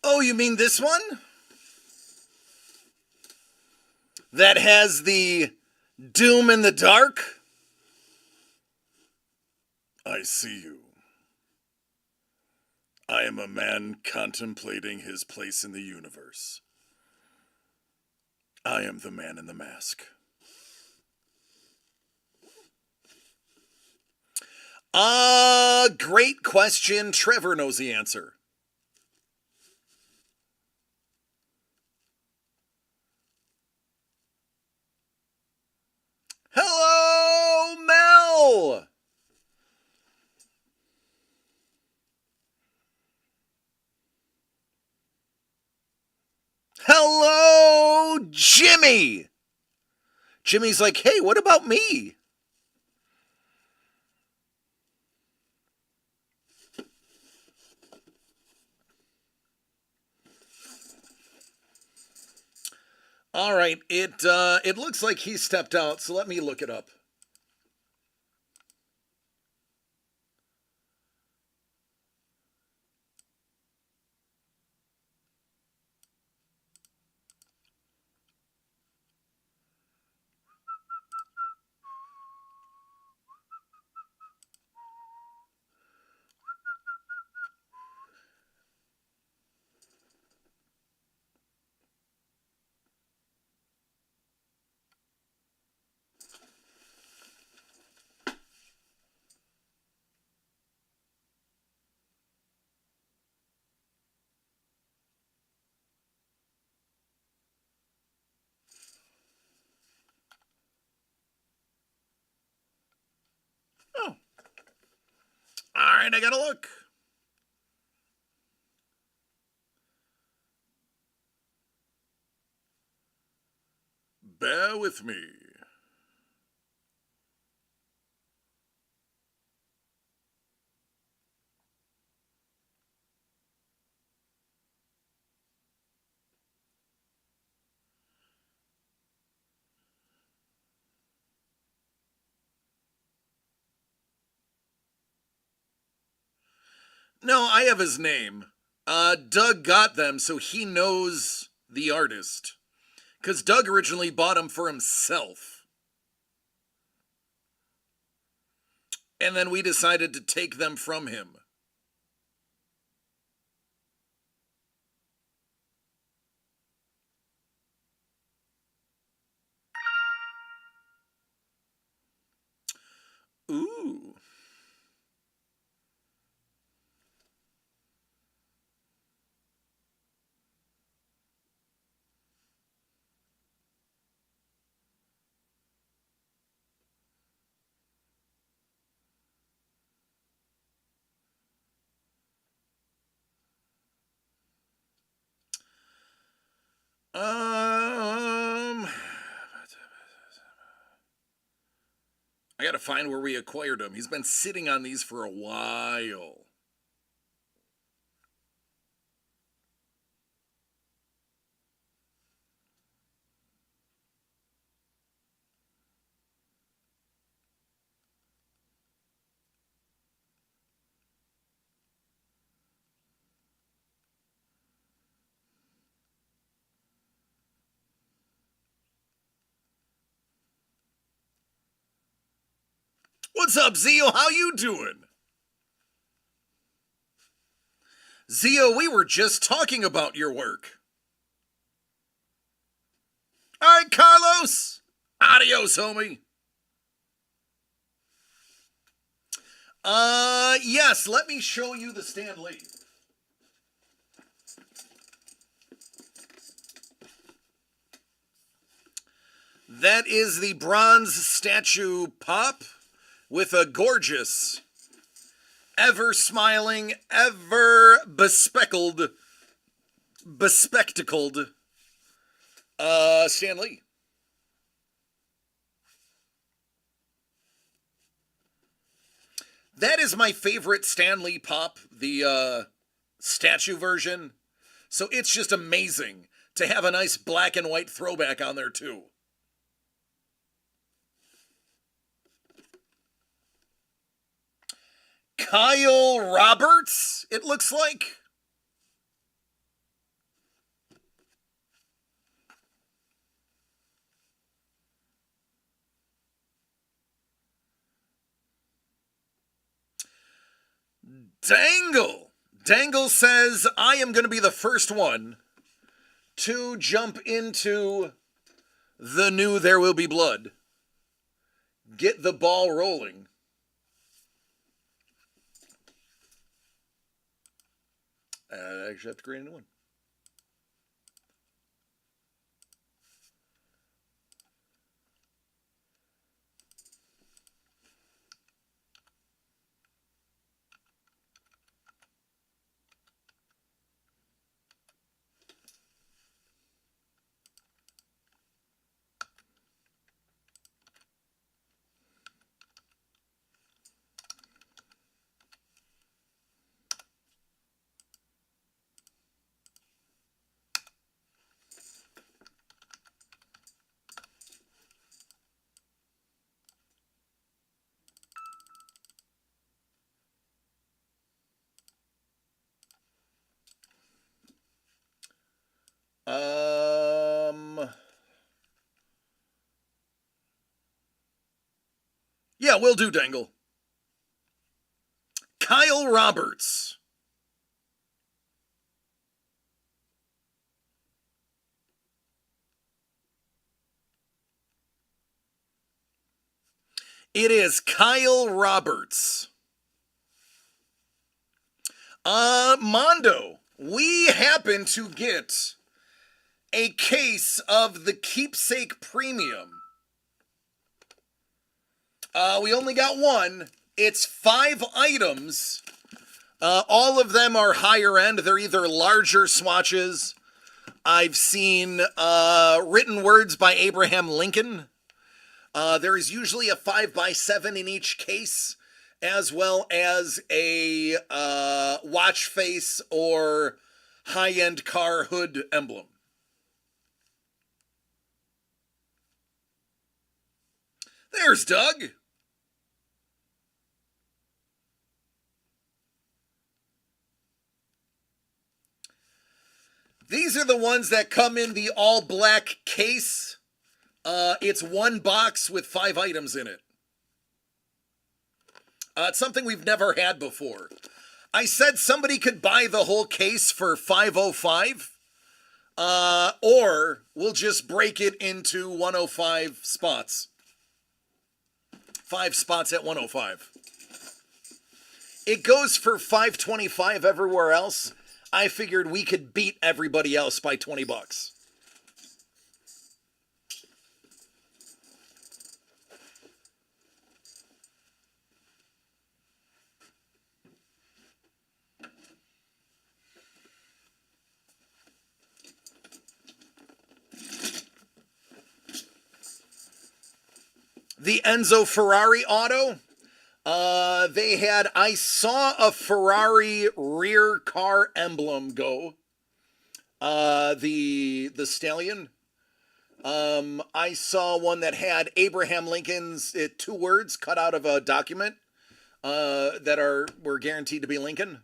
Oh, you mean this one? That has the doom in the dark? I see you. I am a man contemplating his place in the universe. I am the man in the mask. Great question. Trevor knows the answer. Hello, Mel! Hello, Jimmy! Jimmy's like, hey, what about me? All right, it looks like he stepped out, so let me look it up. Oh. All right, I gotta look. Bear with me. No, I have his name. Doug got them, so he knows the artist. Because Doug originally bought them for himself. And then we decided to take them from him. Ooh. I gotta find where we acquired him. He's been sitting on these for a while. What's up, Zio? How you doing? Zio, we were just talking about your work. All right, Carlos. Adios, homie. Yes, let me show you the Stan Lee. That is the bronze statue pop with a gorgeous, ever smiling, ever bespectacled Stan Lee. That is my favorite Stan Lee pop, the statue version. So it's just amazing to have a nice black and white throwback on there too. Kyle Roberts, it looks like. Dangle says, I am going to be the first one to jump into the new There Will Be Blood. Get the ball rolling. I actually have to create a new one. Yeah, will do, Dangle. Kyle Roberts. It is Kyle Roberts. Mondo, we happen to get a case of the Keepsake Premium. We only got one. It's 5 items. All of them are higher end. They're either larger swatches. I've seen written words by Abraham Lincoln. There is usually a 5x7 in each case, as well as a watch face or high-end car hood emblem. There's Doug. These are the ones that come in the all black case. It's one box with 5 items in it. It's something we've never had before. I said somebody could buy the whole case for $5.05, or we'll just break it into 105 spots. 5 spots at 105. It goes for $5.25 everywhere else. I figured we could beat everybody else by $20. The Enzo Ferrari auto. I saw a Ferrari rear car emblem go. The Stallion. I saw one that had Abraham Lincoln's 2 words cut out of a document that were guaranteed to be Lincoln,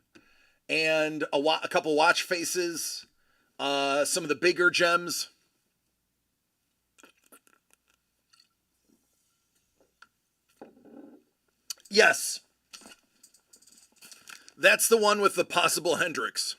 and a couple watch faces. Some of the bigger gems. Yes. That's the one with the possible Hendrix.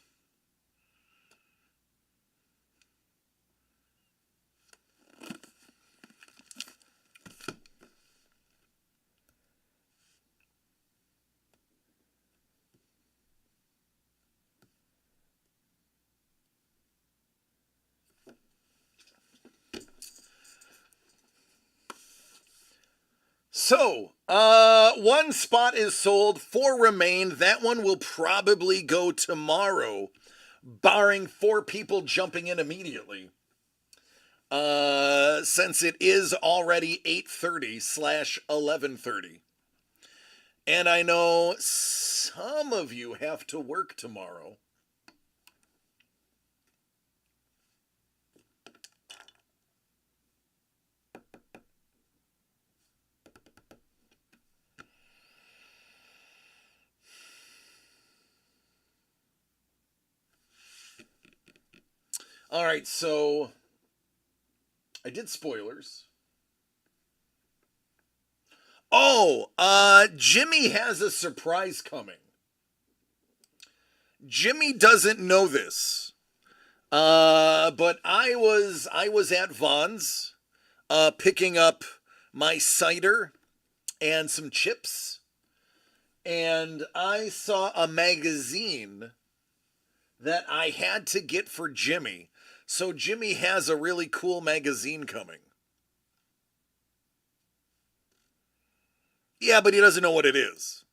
So, 1 spot is sold, 4 remain. That one will probably go tomorrow, barring 4 people jumping in immediately. Since it is already 8:30/11:30. And I know some of you have to work tomorrow. All right, so I did spoilers. Oh, Jimmy has a surprise coming. Jimmy doesn't know this. But I was at Vaughn's picking up my cider and some chips, and I saw a magazine that I had to get for Jimmy. So Jimmy has a really cool magazine coming. Yeah, but he doesn't know what it is.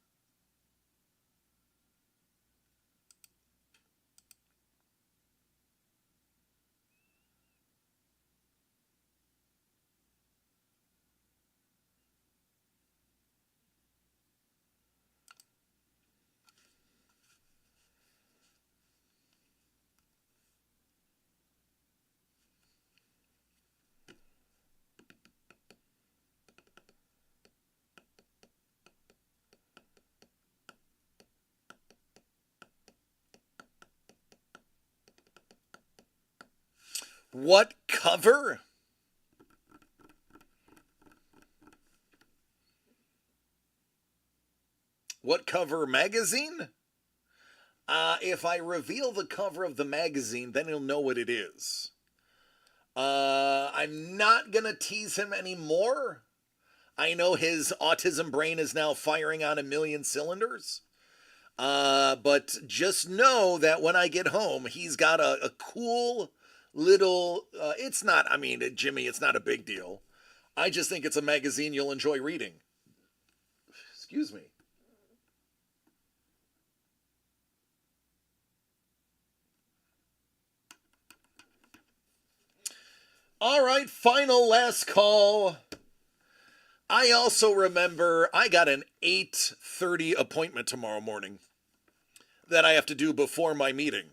What cover? What cover magazine? If I reveal the cover of the magazine, then he'll know what it is. I'm not gonna tease him anymore. I know his autism brain is now firing on 1,000,000 cylinders. But just know that when I get home, he's got a cool little, it's not, I mean, Jimmy, it's not a big deal. I just think it's a magazine you'll enjoy reading. Excuse me. All right, final last call. I also remember I got an 8:30 appointment tomorrow morning that I have to do before my meeting.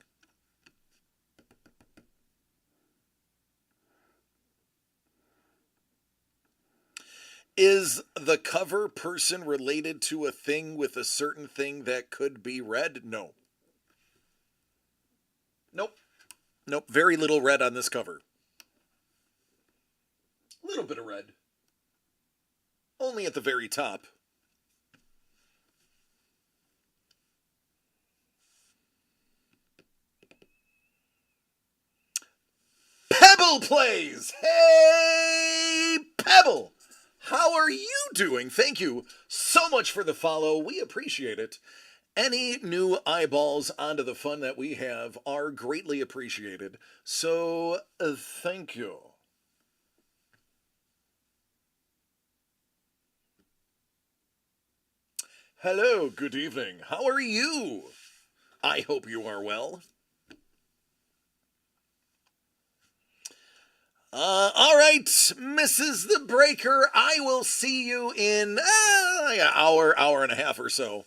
Is the cover person related to a thing with a certain thing that could be read? No. Nope. Nope, very little red on this cover. A little bit of red. Only at the very top. Pebble plays! Hey, Pebble! How are you doing? Thank you so much for the follow. We appreciate it. Any new eyeballs onto the fun that we have are greatly appreciated. So, thank you. Hello, good evening. How are you? I hope you are well. All right, Mrs. the Breaker, I will see you in an hour and a half or so.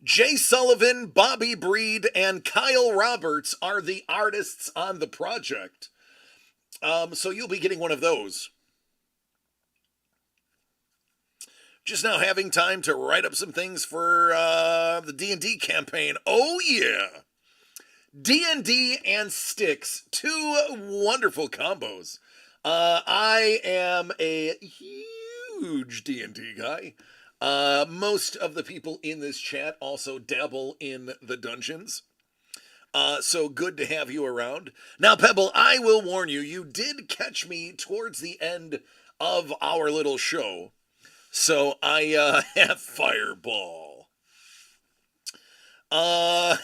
Jay Sullivan, Bobby Breed, and Kyle Roberts are the artists on the project. So you'll be getting one of those. Just now having time to write up some things for the D&D campaign. Oh, yeah. D&D and Styx. Two wonderful combos. I am a huge D&D guy. Most of the people in this chat also dabble in the dungeons. So good to have you around. Now, Pebble, I will warn you, you did catch me towards the end of our little show. So I have Fireball. I've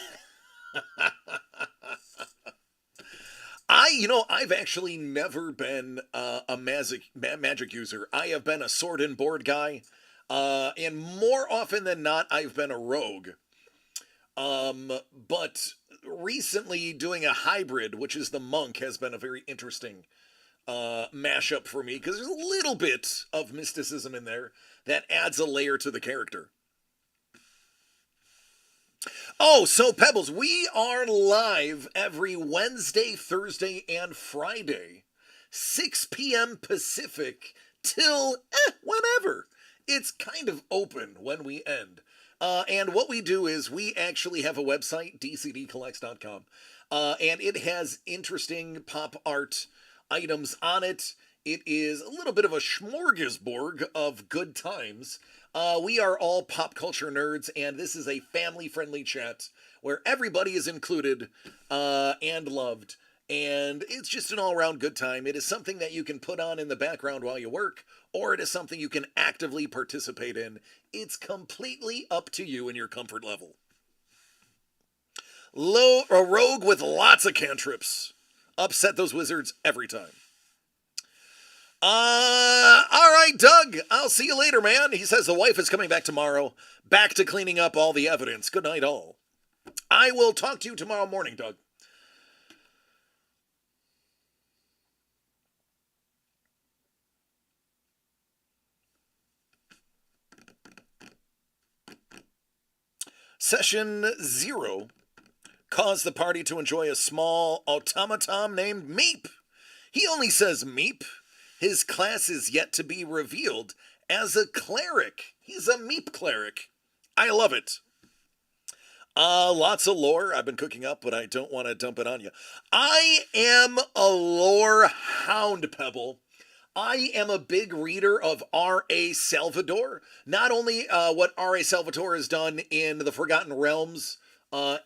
actually never been a magic user. I have been a sword and board guy. And more often than not, I've been a rogue. But recently doing a hybrid, which is the monk, has been a very interesting mashup for me, because there's a little bit of mysticism in there that adds a layer to the character. Oh, so Pebbles, we are live every Wednesday, Thursday, and Friday, 6 p.m. Pacific till whenever. It's kind of open when we end. And what we do is we actually have a website, dcdcollects.com, and it has interesting pop art items on it. It is a little bit of a smorgasbord of good times. We are all pop culture nerds, and this is a family-friendly chat where everybody is included and loved. And it's just an all-around good time. It is something that you can put on in the background while you work, or it is something you can actively participate in. It's completely up to you and your comfort level. A rogue with lots of cantrips. Upset those wizards every time. All right, Doug, I'll see you later, man. He says the wife is coming back tomorrow. Back to cleaning up all the evidence. Good night, all. I will talk to you tomorrow morning, Doug. Session 0 caused the party to enjoy a small automaton named Meep. He only says Meep. His class is yet to be revealed as a cleric. He's a Meep cleric. I love it. Lots of lore I've been cooking up, but I don't want to dump it on you. I am a lore hound, Pebble. I am a big reader of R.A. Salvatore. Not only what R.A. Salvatore has done in the Forgotten Realms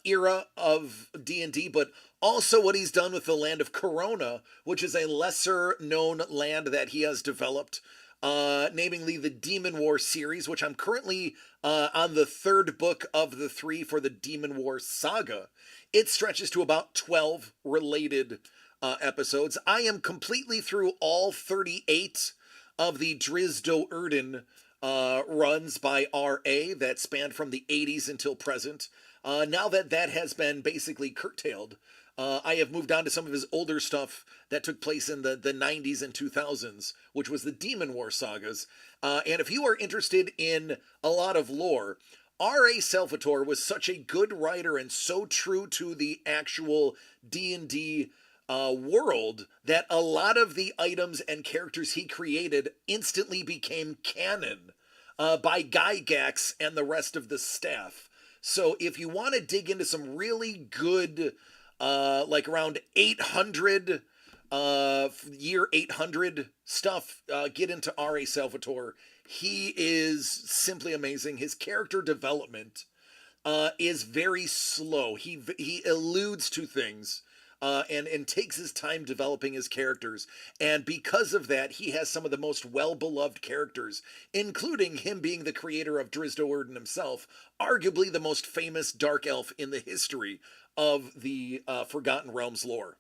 era of D&D, but also what he's done with the land of Corona, which is a lesser-known land that he has developed, namely the Demon War series, which I'm currently on the third book of the 3 for the Demon War saga. It stretches to about 12 related episodes. I am completely through all 38 of the Driz Do Erden runs by R.A. that spanned from the 80s until present. Now that has been basically curtailed, I have moved on to some of his older stuff that took place in the 90s and 2000s, which was the Demon War sagas. And if you are interested in a lot of lore, R.A. Salvatore was such a good writer and so true to the actual D&D world that a lot of the items and characters he created instantly became canon by Gygax and the rest of the staff. So if you want to dig into some really good, like around 800, year 800 stuff, get into R.A. Salvatore. He is simply amazing. His character development is very slow. He alludes to things and takes his time developing his characters. And because of that, he has some of the most well-beloved characters, including him being the creator of Drizzt Do'Urden himself, arguably the most famous dark elf in the history of the Forgotten Realms lore.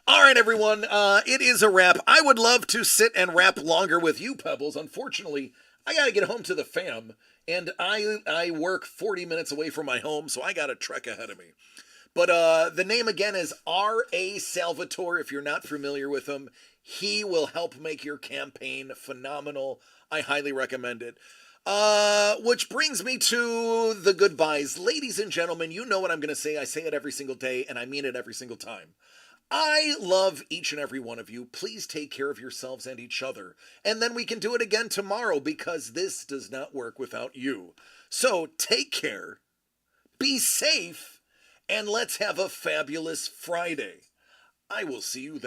All right, everyone, it is a wrap. I would love to sit and rap longer with you, Pebbles. Unfortunately, I got to get home to the fam, and I work 40 minutes away from my home, so I got a trek ahead of me. But the name again is R.A. Salvatore. If you're not familiar with him, he will help make your campaign phenomenal. I highly recommend it. Which brings me to the goodbyes. Ladies and gentlemen, you know what I'm going to say. I say it every single day, and I mean it every single time. I love each and every one of you. Please take care of yourselves and each other. And then we can do it again tomorrow, because this does not work without you. So take care, be safe, and let's have a fabulous Friday. I will see you then.